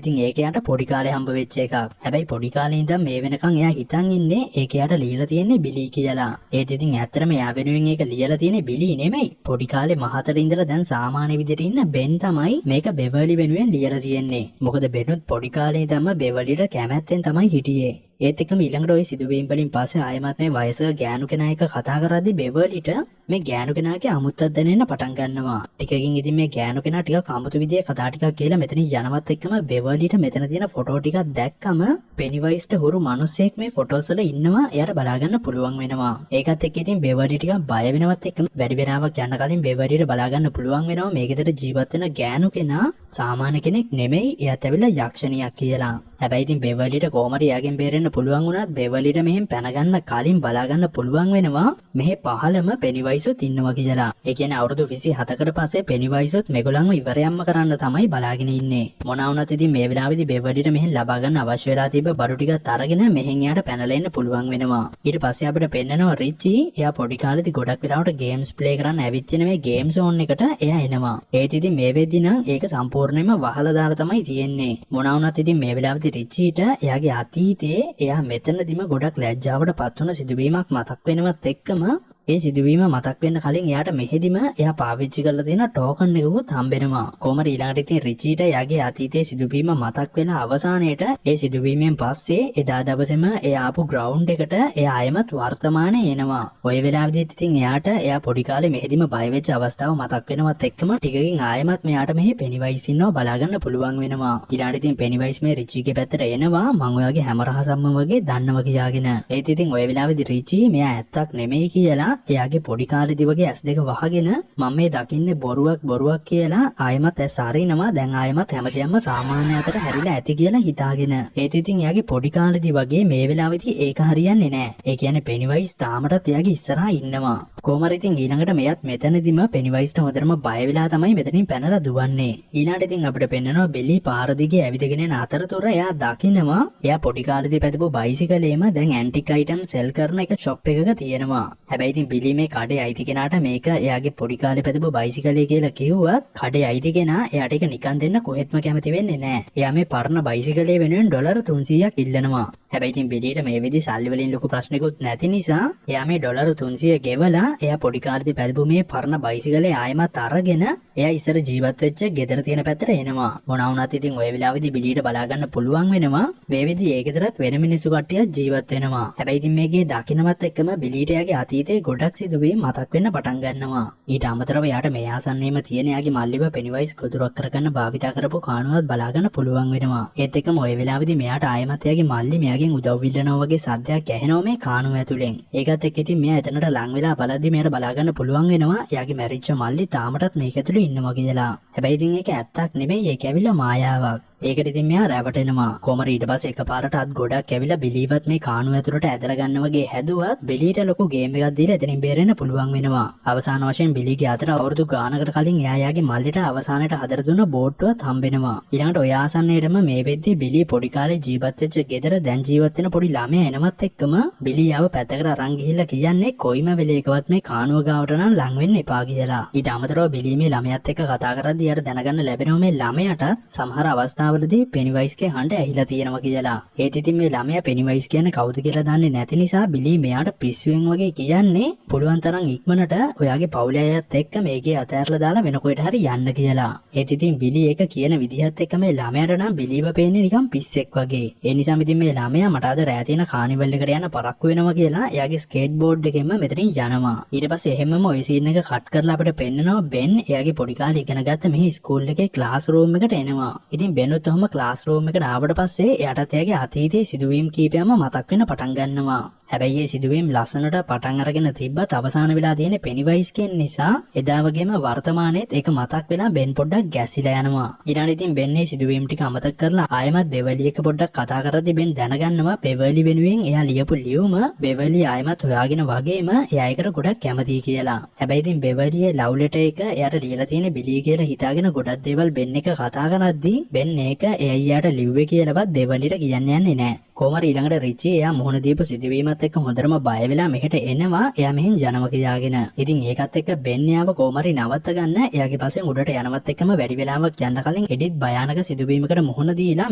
ඉතින් ඒක යාට පොඩි කාලේ හම්බ වෙච්ච එකක්. හැබැයි පොඩි කාලේ ඉඳන් මේ වෙනකන් එයා හිතන් ඉන්නේ ඒක යාට ලියලා තියෙන්නේ බිලි කියලා. ඒත් ඉතින් ඇත්තටම එයා වෙනුවෙන් ඒක ලියලා තියෙන්නේ බිලි නෙමෙයි. පොඩි කාලේ මහතට ඉඳලා දැන් සාමාන්‍ය විදිහට ඉන්න බෙන් තමයි මේක බෙවලි වෙනුවෙන් ලියලා තියෙන්නේ. මොකද බෙනුත් පොඩි කාලේ ඉඳන්ම බෙවලිට කැමැත්තෙන් තමයි හිටියේ. ඒත් එක්කම ඊළඟට ওই සිදුවීම් වලින් පස්සේ ආයෙමත් මේ වයසක ගෑනු කෙනා එක්ක කතා කරද්දී බෙවලිට මේ ගෑනු කෙනාගේ අමුත්තක් දැනෙන්න පටන් ගන්නවා. ටිකකින් ඉතින් මේ ගෑනු කෙනා ටිකක් අමුතු විදිහේ කතා ටිකක් කියලා මෙතනින් යනවත් එක්කම බෙවලිට මෙතන තියෙන ෆොටෝ ටිකක් දැක්කම පෙනිවයිස්ට හුරු මිනිහෙක් මේ ෆොටෝස් වල ඉන්නවා එයාට බලා ගන්න පුළුවන් වෙනවා. ඒකත් එක්ක ඉතින් බෙවලි ටිකක් බය වෙනවත් එක්කම වැඩි වෙනාවක් යන කලින් බෙවලිට බලා ගන්න පුළුවන් වෙනවා මේකෙතර ජීවත් වෙන ගෑනු කෙනා සාමාන්‍ය කෙනෙක් නෙමෙයි එයාත් ඇවිල්ලා යක්ෂණියක් කියලා. හැබැයි ඉතින් බෙවලිට කොහමද එයාගෙන් බේරෙන්න පුළුවන් වුණත් බෙවලිට මෙහෙන් පැන ගන්න කලින් බලා ගන්න පුළුවන් වෙනවා මෙහි පහළම පෙනිවයිසුත් ඉන්නවා කියලා. ඒ කියන්නේ අවුරුදු 27කට පස්සේ පෙනිවයිසුත් මේගොල්ලන්ව ඉවරයක්ම කරන්න තමයි බලාගෙන ඉන්නේ. මොනවා වුණත් ඉතින් මේ වෙලාවේදී බෙවලිට මෙහෙන් ලබා ගන්න අවශ්‍ය වෙලා තිබ්බ බඩු ටිකත් අරගෙන මෙහෙන් යාට පැනලා එන්න පුළුවන් වෙනවා. ඊට පස්සේ අපිට පෙන්නනවා රිචි එයා පොඩි කාලේදී ගොඩක් වෙලාවට ගේම්ස් ප්ලේ කරන්න ඇවිත් තියෙන මේ ගේම් සෝන් එකට එයා එනවා. ඒත් ඉතින් මේ වෙද්දී නම් ඒක සම්පූර්ණයෙන්ම වහලා දාලා තමයි තියෙන්නේ. මොනවා වුණත් ඉතින් මේ වෙලාවේදී රිචිට එයාගේ අතීතයේ එයා මෙතනදිම ගොඩක් ලැජ්ජාවට පත් වුණ සිදුවීමක් මතක් වෙනවත් එක්කම ඒ සිදුවීම මතක් වෙන්න කලින් එයාට මෙහෙදිම එයා පාවිච්චි කරලා තියෙන ටෝකන් එකකුත් හම්බෙනවා. කොහමද ඊළඟට ඉතින් රිචිට එයාගේ අතීතයේ සිදුවීම මතක් වෙන අවසානයේට ඒ සිදුවීමෙන් පස්සේ එදා දවසේම එයා ආපු ග්‍රවුන්ඩ් එකට එයා ආයෙමත් වර්තමානයේ එනවා. ওই වෙලාවෙදිත් ඉතින් එයාට එයා පොඩි කාලේ මෙහෙදිම බය වෙච්ච අවස්ථාව මතක් වෙනවත් එක්කම ටිකකින් ආයෙමත් මෙයාට මෙහි පෙනිවයිස් ඉන්නව බලා ගන්න පුළුවන් වෙනවා. ඊළඟට ඉතින් පෙනිවයිස් මේ රිචිගේ පැත්තට එනවා මම ඔයාගේ හැම රහසක්ම වගේ දන්නවා කියාගෙන. ඒත් ඉතින් ওই වෙලාවේදී රිචි මෙයා ඇත්තක් නෙමෙයි කියලා එයාගේ පොඩි කාලේදී වගේ ඇස් දෙක වහගෙන මම මේ දකින්නේ බොරුවක් කියලා ආයෙමත් ඇස් අරිනවා දැන් ආයෙමත් හැමදේම සාමාන්‍ය අතට හැරිලා ඇති කියලා හිතාගෙන. ඒත් ඉතින් එයාගේ පොඩි කාලේදී වගේ මේ වෙලාවේදී ඒක හරියන්නේ නැහැ. ඒ කියන්නේ පෙනිවයිස් තාමටත් එයාගේ ඉස්සරහා ඉන්නවා. කොහමද ඉතින් ඊළඟට මෙයත් මෙතනදිම පෙනිවයිස්ට හොඳටම බය වෙලා තමයි මෙතනින් පැනලා දුවන්නේ. ඊළඟට ඉතින් අපිට පෙන්නනවා බෙලි පාර දිගේ ඇවිදගෙන යන අතරතුර එයා දකිනවා එයා පොඩි කාලේදී පැදපු බයිසිකලේම දැන් ඇන්ටික් අයිටම් සෙල් කරන එක ෂොප් එකක තියෙනවා. හැබැයි ඉතින් බිලි මේ කඩේ අයිති කෙනාට මේක එයාගේ පොඩි කාලේ පැදපු බයිසිකලේ කියලා කිව්වත් කඩේ අයිති කෙනා එයාට ඒක නිකන් දෙන්න කොහෙත්ම කැමති වෙන්නේ නැහැ. එයා මේ පරණ බයිසිකලේ වෙනුවෙන් ඩොලර් 300ක් ඉල්ලනවා. හැබැයි ඉතින් බිලිට මේ වෙදි සල්ලි වලින් ලොකු ප්‍රශ්නකුත් නැති නිසා එයා මේ ඩොලර් 300 ගෙවලා එයා පොඩි කාලේදී පැදපු මේ පරණ බයිසිකලේ ආයෙමත් අරගෙන එයා ඉස්සර ජීවත් වෙච්ච ගෙදර තියෙන පැත්තට එනවා. මොනවා වුණත් ඉතින් ওই වෙලාවේදී බිලිට බලා ගන්න පුළුවන් වෙනවා මේ වෙදි ඒ ගෙදරත් වෙන මිනිස්සු කට්ටියක් ජීවත් වෙනවා. හැබැයි ඉතින් මේකේ දකින්නවත් එක්කම බිලිට එයාගේ අතීතයේ ගොඩක් සිදුවීම් මතක් වෙන්න පටන් ගන්නවා. ඊට අමතරව යාට මේ ආසන්නයේම තියෙන යාගේ මල්ලිව පෙනිවයිස් ගොදුරක් කරගන්න භාවිතා කරපු කානුවත් බලා ගන්න පුළුවන් වෙනවා. ඒත් එක්කම ওই වෙලාවේදී මෙයාට ආයෙමත් යාගේ මල්ලි මෙයාගෙන් උදව් ඉල්ලනවා වගේ සද්දයක් ඇහෙනවා මේ කානුව ඇතුලෙන්. ඒකත් එක්ක ඉතින් මෙයා එතනට ලං වෙලා බලද්දි මෙයාට බලා ගන්න පුළුවන් වෙනවා යාගේ මැරිච්ච මල්ලි තාමටත් මේක ඇතුලේ ඉන්නවා කියලා. හැබැයි ඉතින් ඒක ඇත්තක් නෙමෙයි ඒක ඇවිල්ලා මායාවක්. ඒකට ඉතින් මෙයා රැවටෙනවා. කොහමද ඊට පස්සේ එකපාරට අත් ගොඩක් ඇවිල්ලා බිලිවත් මේ කානුව ඇතුළට ඇදලා ගන්න වගේ හැදුවත් බිලිට ලොකු ගේම් එකක් දීලා එතනින් බේරෙන්න පුළුවන් වෙනවා. අවසාන වශයෙන් බිලිගේ අතට අවුරුදු ගානකට කලින් එයාගේ මල්ලිට අවසානයට හදලා දුන්න බෝට්ටුවත් හම්බෙනවා. ඊළඟට ඔය ආසන්නයේටම මේ වෙද්දී බිලි පොඩි කාලේ ජීවත් වෙච්ච ගෙදර දැන් ජීවත් වෙන පොඩි ළමයා එනවත් එක්කම බිලියව පැත්තකට අරන් ගිහිල්ලා කියන්නේ කොයිම වෙලේකවත් මේ කානුව ගාවට නම් ලං වෙන්න එපා කියලා. ඊට අමතරව බිලි මේ ළමයාත් එක්ක කතා කරද්දී යාට දැනගන්න ලැබෙනවා මේ ළමයාට සමහර අවස්ථාවලදී පෙනිවයිස්ගේ හඬ ඇහිලා තියෙනවා කියලා. ඒත් ඉතින් මේ ළමයා පෙනිවයිස් කියන්නේ කවුද කියලා දන්නේ නැති නිසා බිලි මෙයාට පිස්සුවෙන් වගේ කියන්නේ පුළුවන් තරම් ඉක්මනට ඔයාගේ පවුලේ අයත් එක්ක මේකේ අතෑරලා දාලා වෙන කොහෙට හරි යන්න කියලා. ඒත් ඉතින් බිලි ඒක කියන විදිහත් එක්ක මේ ළමයාට නම් බිලිව පේන්නේ නිකන් පිස්සෙක් වගේ. ඒ නිසාම ඉතින් මේ ළමයා මට අද රෑ තියෙන කානිවල් එකට යන්න පරක්කු වෙනවා කියලා එයාගේ ස්කේට් බෝඩ් එකෙන්ම මෙතනින් යනවා. ඊට පස්සේ එහෙමම ওই සීන් එක කට් කරලා අපිට පෙන්නනවා බෙන් එයාගේ පොඩි කාලේ ඉගෙන ගත්ත මේ ස්කූල් එකේ ක්ලාස් රූම් එකට එනවා. ඉතින් බෙන්වත් ඔහම ක්ලාස් රූම් එකට ආවට පස්සේ එයාටත් එයාගේ අතීතයේ සිදුවීම් කීපයක්ම මතක් වෙන්න පටන් ගන්නවා. හැබැයි ඒ සිදුවීම් ලස්සනට පටන් අරගෙන තිබ්බත් අවසාන වෙලා තියෙන පෙනිවයිස් කියන නිසා එදා වගේම වර්තමානයේත් ඒක මතක් වෙලා බෙන් පොඩ්ඩක් ගැසිලා යනවා. ඊළඟට ඉතින් බෙන් මේ සිදුවීම් ටික අමතක කරලා ආයෙමත් බෙවලි එක පොඩ්ඩක් කතා කරද්දී බෙන් දැනගන්නවා බෙවලි වෙනුවෙන් එයා ලියපු ලියුම බෙවලි ආයෙමත් හොයාගෙන වගේම එයා ඒකට ගොඩක් කැමතියි කියලා. හැබැයි ඉතින් බෙවලියේ ලව් ලෙටර් එක එයාට ලියලා තියෙන බිලි කියලා හිතාගෙන ගොඩක් දේවල් බෙන් එක කතා කරද්දී බෙන් ඒක එයාට ලිව්වේ කියලාවත් බෙවලිට කියන්න යන්නේ නැහැ. කොහමද ඊළඟට රිචි එයා මුහුණ දීපු සිදුවීමත් එක්ක හොඳටම බය වෙලා මෙහෙට එනවා එයා මෙහෙන් ජනම කියාගෙන. ඉතින් ඒකත් එක්ක බෙන් යාව කොහමරි නවත්ත ගන්න එයාගේ පස්සෙන් උඩට යනවත් එක්කම වැඩි වෙලාවක් යන්න කලින් එඩිත් භයානක සිදුවීමකට මුහුණ දීලා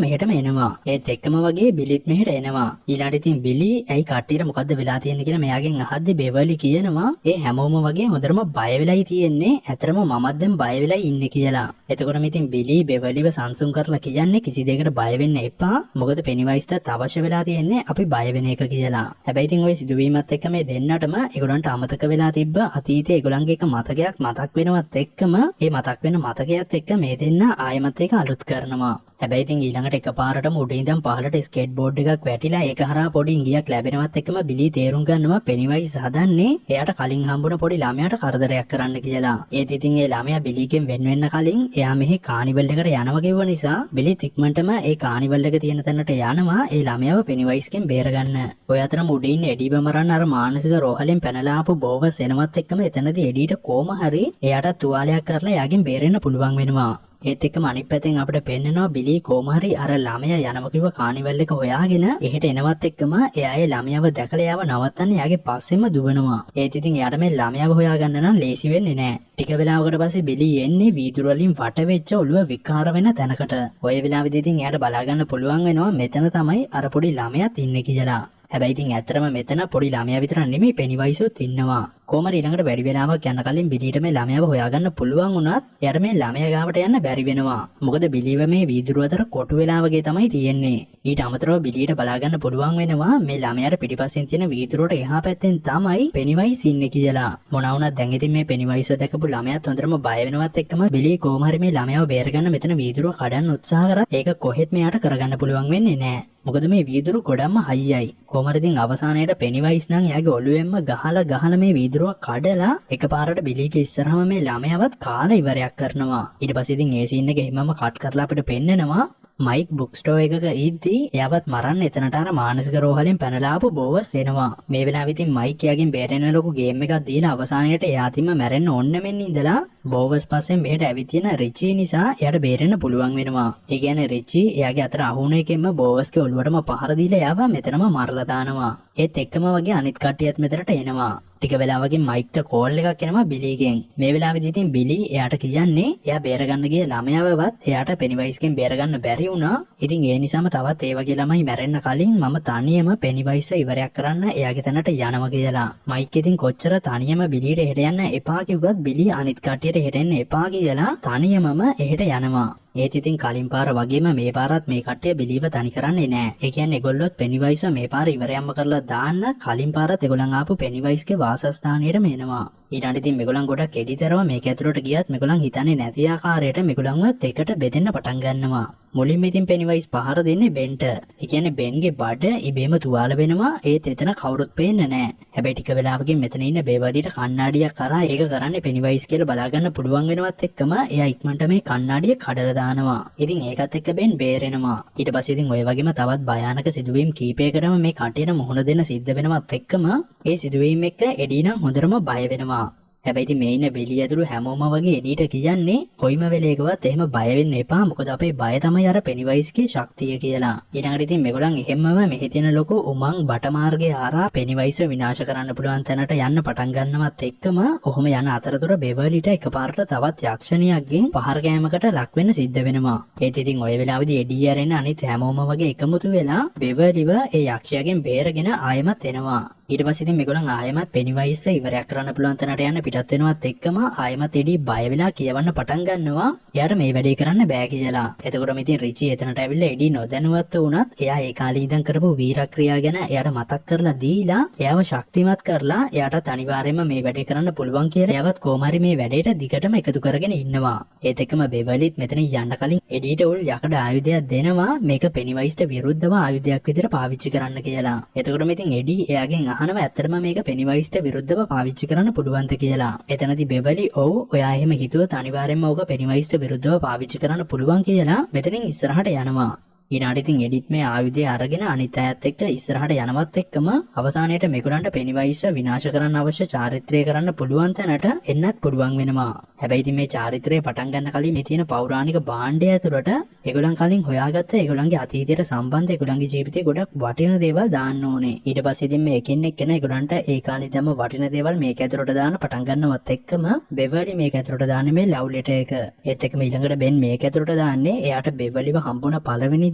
මෙහෙටම එනවා. ඒත් එක්කම වගේ බිලිත් මෙහෙට එනවා. ඊළඟට ඉතින් බිලි ඇයි කට්ටියට මොකද්ද වෙලා තියෙන්නේ කියලා මෙයාගෙන් අහද්දි බෙවලි කියනවා ඒ හැමෝම වගේ හොඳටම බය වෙලයි තියෙන්නේ. ඇතරම මමත් දැන් බය වෙලයි ඉන්නේ කියලා. එතකොටම ඉතින් බිලි බෙවලිව සංසුන් කරලා කියන්නේ කිසි දෙයකට බය වෙන්න එපා. මොකද පෙනිවයිස්ට අවශ්‍ය වෙලා තියෙන්නේ අපි බය වෙන එක කියලා. හැබැයි ඉතින් ওই සිදුවීමත් එක්ක මේ දෙන්නටම ඒගොල්ලන්ට අමතක වෙලා තිබ්බ අතීතයේ ඒගොල්ලන්ගේ එක මතකයක් මතක් වෙනවත් එක්කම ඒ මතක් වෙන මතකයත් එක්ක මේ දෙන්න ආයෙමත් ඒක අලුත් කරනවා. හැබැයි ඉතින් ඊළඟට එකපාරටම උඩින් ඉඳන් පහළට ස්කේට් බෝඩ් එකක් වැටිලා ඒක හරහා පොඩි ඉඟියක් ලැබෙනවත් එක්කම බිලි තේරුම් ගන්නවා පෙනිවයිස් හදන්නේ එයාට කලින් හම්බුන පොඩි ළමයාට කරදරයක් කරන්න කියලා. ඒත් ඉතින් ඒ ළමයා බිලිගෙන් වෙන් වෙන්න කලින් එයා මෙහි කානිවල් එකට යනවා කිව්ව නිසා බිලි ඉක්මනටම ඒ කානිවල් එක තියෙන තැනට යනවා ඒ ළමයාව පෙනිවයිස්ගෙන් බේරගන්න. ඔය අතරම උඩින් එඩිව මරන්න අර මානසික රෝහලෙන් පැනලා ආපු බෝවස් එනවත් එක්කම එතනදී එඩිට කොහම හරි එයාට තුවාලයක් කරලා එයාගෙන් බේරෙන්න පුළුවන් වෙනවා. ඒත් එක්කම අනිත් පැත්තෙන් අපිට පෙන්නනවා බිලි කොහම හරි අර ළමයා යනම කිව්ව කානිවල් එක හොයාගෙන එහෙට එනවත් එක්කම එයා ඒ ළමයාව දැකලා එයාව නවත්තන්න එයාගේ පස්සෙම දුවනවා. ඒත් ඉතින් එයාට මේ ළමයාව හොයාගන්න නම් ලේසි වෙන්නේ නැහැ. ටික වෙලාවකට පස්සේ බිලි එන්නේ වීදුරු වලින් වට වෙච්ච ඔළුව විකාර වෙන තැනකට. ඔය වෙලාවෙදී ඉතින් එයාට බලා ගන්න පුළුවන් වෙනවා මෙතන තමයි අර පොඩි ළමයාත් ඉන්නේ කියලා. හැබැයි ඉතින් ඇත්තටම මෙතන පොඩි ළමයා විතර නෙමෙයි පෙනිවයිසුත් ඉන්නවා. කොහමද ඊළඟට වැඩි වෙලාවක් යන කලින් බිලිට මේ ළමයාව හොයාගන්න පුළුවන් වුණත් එයාට මේ ළමයා ගාවට යන්න බැරි වෙනවා. මොකද බිලිව මේ වීදුරු අතර කොටු වෙලා වගේ තමයි තියෙන්නේ. ඊට අමතරව බිලියට බලා ගන්න පුළුවන් වෙනවා මේ ළමයාට පිටිපස්සෙන් තියෙන වීදුරුවට එහා පැත්තෙන් තමයි පෙනිවයිස් ඉන්නේ කියලා. මොනවා වුණත් දැන් ඉතින් මේ පෙනිවයිස්ව දැකපු ළමයාත් හොඳටම බය වෙනවත් එක්කම බිලි කොහොම හරි මේ ළමයාව බේරගන්න මෙතන වීදුරුව කඩන්න උත්සාහ කරත් ඒක කොහෙත් මෙයාට කරගන්න පුළුවන් වෙන්නේ නැහැ. මොකද මේ වීදුරු ගොඩක්ම හයියයි. කොහමද ඉතින් අවසානයේට පෙනිවයිස් නම් එයාගේ ඔළුවෙන්ම ගහලා මේ වීදුරුව කඩලා එකපාරට බිලිගේ ඉස්සරහම මේ ළමයාවත් කාලා ඉවරයක් කරනවා. ඊට පස්සේ ඉතින් ඒ සීන් එක එහෙමම කට් කරලා අපිට පෙන්නනවා මයික් බුක් ස්ටෝර් එකක ඉද්දී එයාවත් මරන්න එතනට අර මානසික රෝහලෙන් පැනලා ආපු බෝවස් එනවා. මේ වෙලාවෙ ඉතින් මයික් එයාගෙන් බේරෙන ලොකු ගේම් එකක් දීලා අවසානයේට එයාතිම මැරෙන්න ඕන්න මෙන්න ඉඳලා බෝවස් පස්සෙන් මෙහෙට ඇවිත් තියෙන රිචි නිසා එයාට බේරෙන්න පුළුවන් වෙනවා. ඒ කියන්නේ රිචි එයාගේ අතර අහුණ එකෙන්ම බෝවස්ගේ ඔළුවටම පහර දීලා එයාව මෙතනම මරලා දානවා. ඒත් එක්කම වගේ අනිත් කට්ටියත් මෙතනට එනවා. ටික වෙලාවකින් මයික්ට කෝල් එකක් එනවා බිලිගෙන්. මේ වෙලාවෙදී ඉතින් බිලි එයාට කියන්නේ එයා බේරගන්න ගිය ළමයාවවත් එයාට පෙනිවයිස්ගෙන් බේරගන්න බැරි වුණා. ඉතින් ඒ නිසාම තවත් ඒ වගේ ළමයි මැරෙන්න කලින් මම තනියම පෙනිවයිස්ව ඉවරයක් කරන්න එයාගේ තැනට යනවා කියලා. මයික් ඉතින් කොච්චර තනියම බිලිට එහෙට යන්න එපා කිව්වත් බිලි අනිත් කට්ටියට එහෙට එන්න එපා කියලා තනියමම එහෙට යනවා. ඒත් ඉතින් කලින් පාර වගේම මේ පාරත් මේ කට්ටිය බිලිව තනි කරන්නේ නැහැ. ඒ කියන්නේ ඒගොල්ලොත් පෙනිවයිස් මේ පාර ඉවරයක්ම කරලා දාන්න කලින් පාරත් ඒගොල්ලන් ආපු පෙනිවයිස්ගේ වාසස්ථානයටම එනවා. ඊට ඉතින් මේගොල්ලන් ගොඩක් එඩිතරව මේක ඇතුළට ගියත් මේගොල්ලන් හිතන්නේ නැති ආකාරයට මේගොල්ලන්වත් එකට බෙදෙන්න පටන් ගන්නවා. මුලින්ම ඉතින් පෙනිවයිස් පහර දෙන්නේ බෙන්ට. ඒ කියන්නේ බෙන්ගේ බඩ ඉබේම තුවාල වෙනවා. ඒත් එතන කවුරුත් පේන්නේ නැහැ. හැබැයි ටික වෙලාවකින් මෙතන ඉන්න බේවලිට කණ්ණාඩියක් කරා ඒක කරන්නේ පෙනිවයිස් කියලා බලා ගන්න පුළුවන් වෙනවත් එක්කම එයා ඉක්මනට මේ කණ්ණාඩිය කඩලා දානවා. ඉතින් ඒකත් එක්ක බෙන් බේරෙනවා. ඊට පස්සේ ඉතින් ඔය වගේම තවත් භයානක සිදුවීම් කීපයකටම මේ කටියට මුහුණ දෙන්න සිද්ධ වෙනවත් එක්කම ඒ සිදුවීම් එක්ක එඩි නම් හොඳටම බය වෙනවා. හැබැයි ඉතින් මේ ඉන්න බෙලි ඇතුළු හැමෝම වගේ එඩිට කියන්නේ කොයිම වෙලේකවත් එහෙම බය වෙන්න එපා. මොකද අපේ බය තමයි අර පෙනිවයිස්ගේ ශක්තිය කියලා. ඊළඟට ඉතින් මේගොල්ලන් එහෙමම මෙහි තියෙන ලොකු උමං බටමාර්ගය හරහා පෙනිවයිස්ව විනාශ කරන්න පුළුවන් තැනට යන්න පටන් ගන්නවත් එක්කම ඔහොම යන අතරතුර බෙවලිට එකපාරට තවත් යක්ෂණියක්ගෙන් පහර කෑමකට ලක් වෙන්න සිද්ධ වෙනවා. ඒත් ඉතින් ඔය වෙලාවේදී එඩි ඇරෙන අනිත් හැමෝම වගේ එකමුතු වෙලා බෙවලිව ඒ යක්ෂයාගෙන් බේරගෙන ආයෙමත් එනවා. ඊට පස්සේ ඉතින් මේගොල්ලන් ආයෙමත් පෙනිවයිස් ඉවරයක් කරන්න පුළුවන් තැනට යන්න පිටත් වෙනවත් එක්කම ආයෙමත් එඩි බය වෙලා කියවන්න පටන් ගන්නවා එයාට මේ වැඩේ කරන්න බෑ කියලා. එතකොට ඉතින් රිචි එතනට ඇවිල්ලා එඩි නොදැනුවත් වුණත් එයා ඒ කාලේ ඉඳන් කරපු වීරක්‍රියා ගැන එයාට මතක් කරලා දීලා එයාව ශක්තිමත් කරලා එයාටත් අනිවාර්යයෙන්ම මේ වැඩේ කරන්න පුළුවන් කියලා එයාවත් කොහොම හරි මේ වැඩේට දිගටම එකතු කරගෙන ඉන්නවා. ඒත් එක්කම බෙවලිත් මෙතන යන්න කලින් එඩිට උල් යකඩ ආයුධයක් දෙනවා මේක පෙනිවයිස්ට විරුද්ධව ආයුධයක් විදිහට පාවිච්චි කරන්න කියලා. එතකොට ඉතින් එඩි එයාගෙන් අහනවා ඇත්තටම මේක පෙනිවයිස්ට විරුද්ධව පාවිච්චි කරන්න පුළුවන්ද කියලා. එතනදී බෙවලි ඔව් ඔයා එහෙම හිතුවොත් අනිවාර්යයෙන්ම ඕක පෙනිවයිස්ට විරුද්ධව පාවිච්චි කරන්න පුළුවන් කියලා මෙතනින් ඉස්සරහට යනවා. ඊනාට ඉතින් එඩිත් මේ ආයුධය අරගෙන අනිත් අයත් එක්ක ඉස්සරහට යනවත් එක්කම අවසානයේට මේගොල්ලන්ට පෙනිවයිස්ව විනාශ කරන්න අවශ්‍ය චාරිත්‍රය කරන්න පුළුවන් තැනට එන්නත් පුළුවන් වෙනවා. හැබැයි ඉතින් මේ චාරිත්‍රය පටන් ගන්න කලින් මේ තියෙන පෞරාණික භාණ්ඩය ඇතුළට ඒගොල්ලන් කලින් හොයාගත්ත ඒගොල්ලන්ගේ අතීතයට සම්බන්ධ ඒගොල්ලන්ගේ ජීවිතේ ගොඩක් වටින දේවල් දාන්න ඕනේ. ඊට පස්සේ ඉතින් මේ එකින් එක්කෙනා ඒගොල්ලන්ට ඒ කාලේ දැම්ම වටින දේවල් මේක ඇතුළට දාන්න පටන් ගන්නවත් එක්කම බෙවලි මේක ඇතුළට දාන්නේ මේ ලව් ලෙටර් එක. ඒත් එක්කම ඊළඟට බෙන් මේක ඇතුළට දාන්නේ එයාට බෙවලිව හම්බුණ පළවෙනි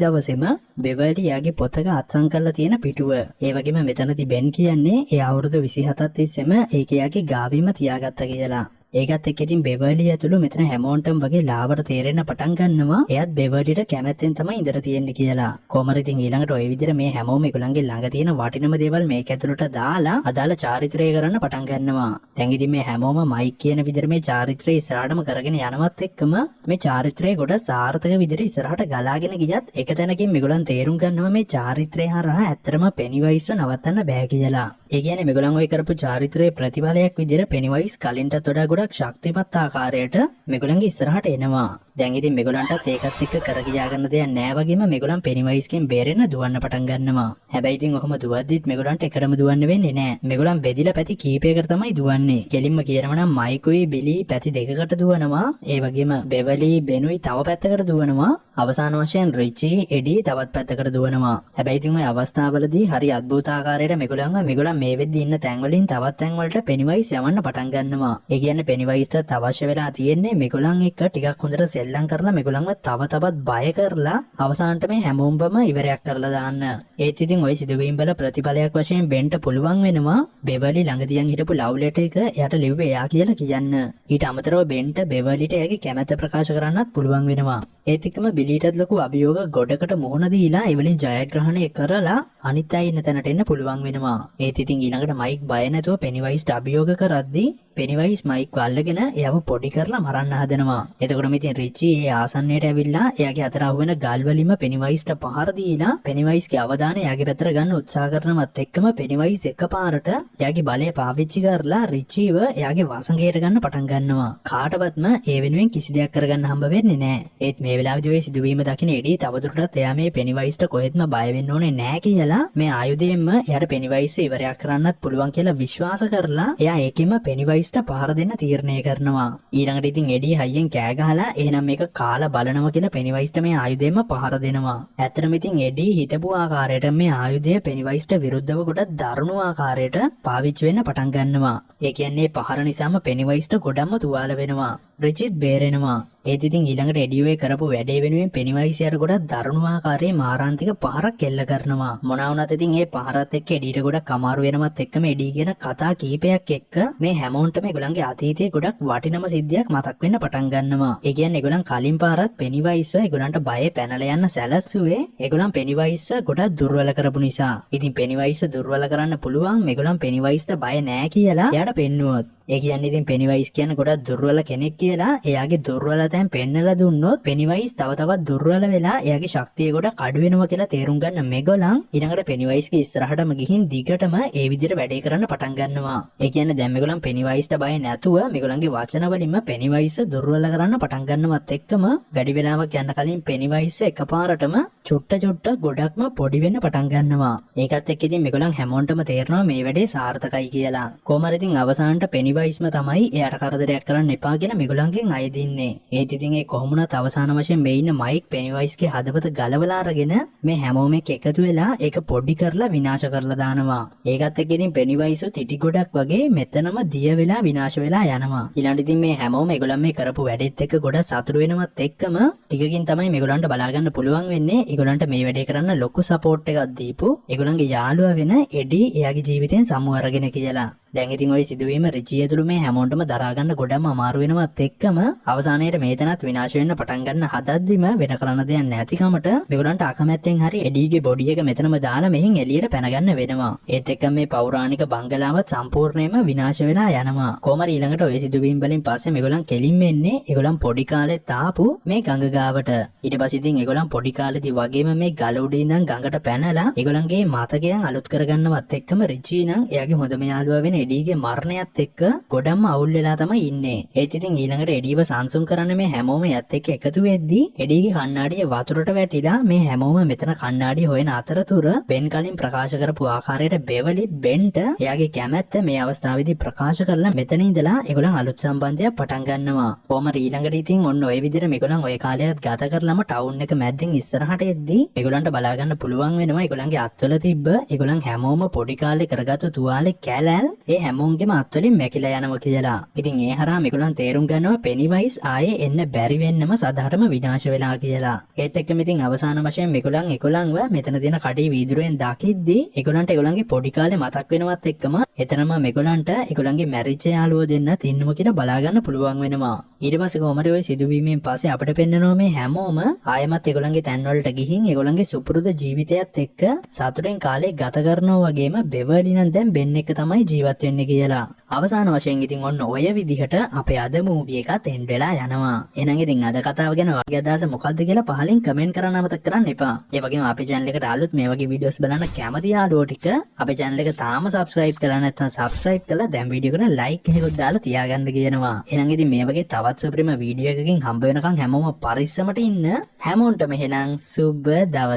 දවසේම බෙවලි යාගේ පොතක අත්සන් කරලා තියෙන පිටුව. ඒ වගේම මෙතනදී බෙන් කියන්නේ ඒ අවුරුදු 27ක් තිස්සෙම ඒක යාගේ ගාවිම තියාගත්තා කියලා. ඒකත් එක්ක ඉතින් බෙවලි ඇතුළු මෙතන හැමෝන්ටම වගේ ලාවට තේරෙන්න පටන් ගන්නවා එයාත් බෙවලිට කැමැත්තෙන් තමයි ඉඳලා තියෙන්නේ කියලා. කොහමද ඉතින් ඊළඟට ওই විදිහට මේ හැමෝම ඒගොල්ලන්ගේ ළඟ තියෙන වටිනම දේවල් මේක ඇතුළට දාලා අදාළ චාරිත්‍රය කරන්න පටන් ගන්නවා. දැන් ඉතින් මේ හැමෝම මයික් කියන විදිහට මේ චාරිත්‍රය ඉස්සරහටම කරගෙන යනවත් එක්කම මේ චාරිත්‍රය ගොඩ සාර්ථක විදිහට ඉස්සරහට ගලාගෙන ගියත් එක තැනකින් මේගොල්ලන් තේරුම් ගන්නවා මේ චාරිත්‍රය හරහා ඇත්තටම පෙනිවයිස්ව නවත්තන්න බෑ කියලා. ඒ කියන්නේ මේගොල්ලන් ওই කරපු චාරිත්‍රයේ ප්‍රතිඵලයක් විදිහට පෙනිවයිස් කලින්ටත් වඩා ගොඩක් ශක්තිමත් ආකාරයට මේගොල්ලන්ගේ ඉස්සරහට එනවා. දැන් ඉතින් මේගොල්ලන්ටත් ඒකත් එක්ක කර ගියා ගන්න දෙයක් නෑ වගේම මේගොල්ලන් පෙනිවයිස්කින් බේරෙන්න දුවන්න පටන් ගන්නවා. හැබැයි ඉතින් ඔහොම දුවද්දිත් මේගොල්ලන්ට එකටම දුවන්න වෙන්නේ නෑ. මේගොල්ලන් බෙදිලා පැති කීපයකට තමයි දුවන්නේ. කෙලින්ම කියනවා නම් මයිකුයි බිලි පැති දෙකකට දුවනවා. ඒ වගේම බෙවලි බෙනුයි තව පැත්තකට දුවනවා. අවසාන වශයෙන් රිචි එඩි තවත් පැත්තකට දුවනවා. හැබැයි ඉතින් ওই අවස්ථාවවලදී හරි අద్భుත ආකාරයට මේගොල්ලන් මේ වෙද්දි ඉන්න තැන් වලින් තවත් තැන් වලට පෙනිවයිස් යවන්න පටන් ගන්නවා. ඒ කියන්නේ පෙනිවයිස්ට අවශ්‍ය වෙලා තියෙන්නේ මේගොල්ලන් එක්ක ටිකක් හොඳට සෙල්ලම් කරලා මේගොල්ලන්ව තව තවත් බය කරලා අවසානට මේ හැමෝම්බම ඉවරයක් කරලා දාන්න. ඒත් ඉතින් ওই සිදුවීම් වල ප්‍රතිඵලයක් වශයෙන් බෙන්ට පුළුවන් වෙනවා බෙවලි ළඟ තියන් හිටපු ලව් ලෙටර් එක එයාට ලිව්වේ එයා කියලා කියන්න. ඊට අමතරව බෙන්ට බෙවලිට එයාගේ කැමැත්ත ප්‍රකාශ කරන්නත් පුළුවන් වෙනවා. ඒත් එක්කම බිලිටත් ලොකු අභියෝග ගොඩකට මුහුණ දීලා එවලින් ජයග්‍රහණය කරලා අනිත් අය ඉන්න තැනට එන්න පුළුවන් වෙනවා. ඒත් ඉතින් ඊළඟට මයික් බය නැතුව පෙනිවයිස්ට අභියෝග කරද්දී පෙනිවයිස් මයික් අල්ලගෙන එයාව පොඩි කරලා මරන්න හදනවා. එතකොට ඉතින් රිචි ඒ ආසන්නයට ඇවිල්ලා එයාගේ අතර අහුවෙන ගල් වලින්ම පෙනිවයිස්ට පහර දීලා පෙනිවයිස්ගේ අවධානය එයාගේ පැත්තට ගන්න උත්සාහ කරනවත් එක්කම පෙනිවයිස් එකපාරට එයාගේ බලය පාවිච්චි කරලා රිචිව එයාගේ වසඟයට ගන්න පටන් ගන්නවා. කාටවත්ම ඒ වෙනුවෙන් කිසි දෙයක් කරගන්න හම්බ වෙන්නේ නැහැ. ඒත් මේ වෙලාවේදී ඔය සිදුවීම දකින එඩි තවදුරටත් එයා මේ පෙනිවයිස්ට කොහෙත්ම බය වෙන්න ඕනේ නැහැ කියලා මේ ආයුධයෙන්ම එයාට පෙනිවයිස්ව ඉවරයක් කරන්නත් පුළුවන් කියලා විශ්වාස කරලා එයා ඒකෙම පෙනිවයිස්ට පහර දෙන්න තීරණය කරනවා. ඊළඟට ඉතින් එඩි හයියෙන් කෑ ගහලා එහෙනම් මේක කාලා බලනවා කියලා පෙනිවයිස්ට මේ ආයුධයෙන්ම පහර දෙනවා. ඇත්තටම ඉතින් එඩි හිතපු ආකාරයට මේ ආයුධය පෙනිවයිස්ට විරුද්ධව කොට දරුණු ආකාරයට පාවිච්චි වෙන්න පටන් ගන්නවා. ඒ කියන්නේ පහර නිසාම පෙනිවයිස්ට ගොඩක්ම තුවාල වෙනවා. රිචිත් බේරෙනවා. ඒත් ඉතින් ඊළඟට එඩියෝේ කරපු වැඩේ වෙනුවෙන් පෙනිවයිස්යාට ගොඩක් දරුණු ආකාරයේ මාරාන්තික පහරක් එල්ල කරනවා. මොනවා වුණත් ඉතින් ඒ පහරත් එක්ක එඩියට ගොඩක් අමාරු වෙනවත් එක්කම එඩි කියන කතා කීපයක් එක්ක මේ හැමෝන්ටම ඒගොල්ලන්ගේ අතීතයේ ගොඩක් වටිනම සිද්ධියක් මතක් වෙන්න පටන් ගන්නවා. ඒ කියන්නේ ඒගොල්ලන් කලින් පාරත් පෙනිවයිස්ව ඒගොල්ලන්ට බය පැනලා යන්න සැලැස්සුවේ ඒගොල්ලන් පෙනිවයිස්ව ගොඩක් දුර්වල කරපු නිසා. ඉතින් පෙනිවයිස්ව දුර්වල කරන්න පුළුවන් මේගොල්ලන් පෙනිවයිස්ට බය නෑ කියලා එයාට පෙන්නුවොත්. ඒ කියන්නේ ඉතින් පෙනිවයිස් කියන්නේ ගොඩක් දුර්වල කෙනෙක් කියලා එයාගේ දුර්වලතෙන් පෙන්නලා දුන්නොත් පෙනිවයිස් තව තවත් දුර්වල වෙලා එයාගේ ශක්තිය ගොඩක් අඩු වෙනවා කියලා තේරුම් ගන්න මේගොල්ලන් ඊළඟට පෙනිවයිස්ගේ ඉස්සරහටම ගිහින් දිගටම ඒ විදිහට වැඩේ කරන්න පටන් ගන්නවා. ඒ කියන්නේ දැන් මේගොල්ලන් පෙනිවයිස්ට බය නැතුව මේගොල්ලන්ගේ වචන වලින්ම පෙනිවයිස්ව දුර්වල කරන්න පටන් ගන්නවත් එක්කම වැඩි වෙලාවක් යන කලින් පෙනිවයිස් එකපාරටම චුට්ට ගොඩක්ම පොඩි වෙන්න පටන් ගන්නවා. ඒකත් එක්ක ඉතින් මේගොල්ලන් හැමෝන්ටම තේරෙනවා මේ වැඩේ සාර්ථකයි කියලා. කොහමද ඉතින් අවසානට පෙනිවයිස්ම තමයි එයාට කරදරයක් කරන්න එපා කියලා මේගොල්ලන්ගෙන් අයදින්නේ. ඒත් ඉතින් ඒ කොහොමුණත් අවසාන වශයෙන් මේ ඉන්න මයික් පෙනිවයිස්ගේ හදවත ගලවලා අරගෙන මේ හැමෝම එක්ක එකතු වෙලා ඒක පොඩි කරලා විනාශ කරලා දානවා. ඒකත් එක්ක ඉතින් පෙනිවයිස් තිටි ගොඩක් වගේ මෙතනම දිය වෙලා විනාශ වෙලා යනවා. ඊළඟට ඉතින් මේ හැමෝම ඒගොල්ලන් මේ කරපු වැඩෙත් එක්ක ගොඩක් සතුටු වෙනවත් එක්කම ටිකකින් තමයි මේගොල්ලන්ට බලා ගන්න පුළුවන් වෙන්නේ. ඒගොල්ලන්ට මේ වැඩේ කරන්න ලොකු සපෝට් එකක් දීපු ඒගොල්ලන්ගේ යාළුවා වෙන එඩි එයාගේ ජීවිතෙන් සමු අරගෙන කියලා. දැන් ඉතින් ওই සිදුවීම රිචි ඇතුළු මේ හැමෝටම දරා ගන්න ගොඩම අමාරු වෙනවත් එක්කම අවසානයේට මේ තැනත් විනාශ වෙන්න පටන් ගන්න හදද්දිම වෙන කරන්න දෙයක් නැතිකමට මේගොල්ලන්ට අකමැත්තෙන් හරි එඩීගේ බොඩි එක මෙතනම දාලා මෙහින් එළියට පැන ගන්න වෙනවා. ඒත් එක්ක මේ පෞරාණික බංගලාවත් සම්පූර්ණයෙන්ම විනාශ වෙලා යනවා. කොහමද ඊළඟට ওই සිදුවීම් වලින් පස්සේ මේගොල්ලන් කෙලින්ම එන්නේ ඒගොල්ලන් පොඩි කාලේ තාපු මේ ගඟ ගාවට. ඊට පස්සේ ඉතින් ඒගොල්ලන් පොඩි කාලේදී වගේම මේ ගල උඩ ඉඳන් ගඟට පැනලා ඒගොල්ලන්ගේ මතකයන් අලුත් කරගන්නවත් එක්කම රිචි නම් එයාගේ හොඳම යාළුවා වෙන එඩීගේ මරණයත් එක්ක ගොඩම අවුල් වෙලා තමයි ඉන්නේ. ඒත් ඉතින් ඊළඟට එඩීව සංසුන් කරන්න මේ හැමෝම යත් එක්ක එකතු වෙද්දී එඩීගේ කණ්ණාඩිය වතුරට වැටිලා මේ හැමෝම මෙතන කණ්ණාඩිය හොයන අතරතුර බෙන් කලින් ප්‍රකාශ කරපු ආකාරයට බෙවලිත් බෙන්ට එයාගේ කැමැත්ත මේ අවස්ථාවේදී ප්‍රකාශ කරලා මෙතන ඉඳලා ඒගොල්ලන් අලුත් සම්බන්ධයක් පටන් ගන්නවා. කොහමද ඊළඟට ඉතින් ඔන්න ඔය විදිහට මේගොල්ලන් ඔය කාලයත් ගත කරලම ටවුන් එක මැද්දෙන් ඉස්සරහට එද්දී මේගොල්ලන්ට බලා ගන්න පුළුවන් වෙනවා ඒගොල්ලන්ගේ අත්වල තිබ්බ ඒගොල්ලන් හැමෝම පොඩි කාලේ කරගත්තු තුවාලේ කැලල් ඒ හැමෝන්ගේම අත්වලින් මැකිලා යනවා කියලා. ඉතින් ඒ හරහා මේගොල්ලන් තේරුම් ගන්නවා පෙනිවයිස් ආයේ එන්න බැරි වෙන්නම සදාටම විනාශ වෙලා කියලා. ඒත් එක්කම ඉතින් අවසාන වශයෙන් මේගොල්ලන් ඒගොල්ලන්ව මෙතන තියෙන කඩේ වීදුරුවෙන් දකිද්දී ඒගොල්ලන්ට ඒගොල්ලන්ගේ පොඩි කාලේ මතක් වෙනවත් එක්කම එතනම මේගොල්ලන්ට ඒගොල්ලන්ගේ මැරිච්ච යාළුවෝ දෙන්නත් ඉන්නවා කියලා බලා ගන්න පුළුවන් වෙනවා. ඊට පස්සේ කොහමද ওই සිදුවීමෙන් පස්සේ අපිට පෙන්නනවා මේ හැමෝම ආයෙමත් ඒගොල්ලන්ගේ තැන් වලට ගිහින් ඒගොල්ලන්ගේ සුපුරුදු ජීවිතයත් එක්ක සතුටෙන් කාලේ ගත කරනවා වගේම බෙවලි නම් දැන් බෙන් එක තමයි ජීවත් වෙන්නේ කියලා. අවසාන වශයෙන් ඉතින් ඔන්න ඔය විදිහට අපේ අද මූවි එකත් එන්ඩ් වෙලා යනවා. එහෙනම් ඉතින් අද කතාව ගැන ඔයාගේ අදහස මොකක්ද කියලා පහලින් කමෙන්ට් කරන්න අමතක කරන්න එපා. ඒ වගේම අපේ channel එකට අලුත් මේ වගේ වීඩියෝස් බලන්න කැමති යාළුවෝ ටික අපේ channel එක තාම subscribe කරලා නැත්නම් subscribe කරලා දැන් වීඩියෝ එකට like එකකුත් දාලා තියාගන්න කියනවා. එහෙනම් ඉතින් මේ වගේ තවත් සුපිරිම වීඩියෝ එකකින් හම්බ වෙනකන් හැමෝම පරිස්සමට ඉන්න. හැමෝන්ටම එහෙනම් සුබ දවසක්.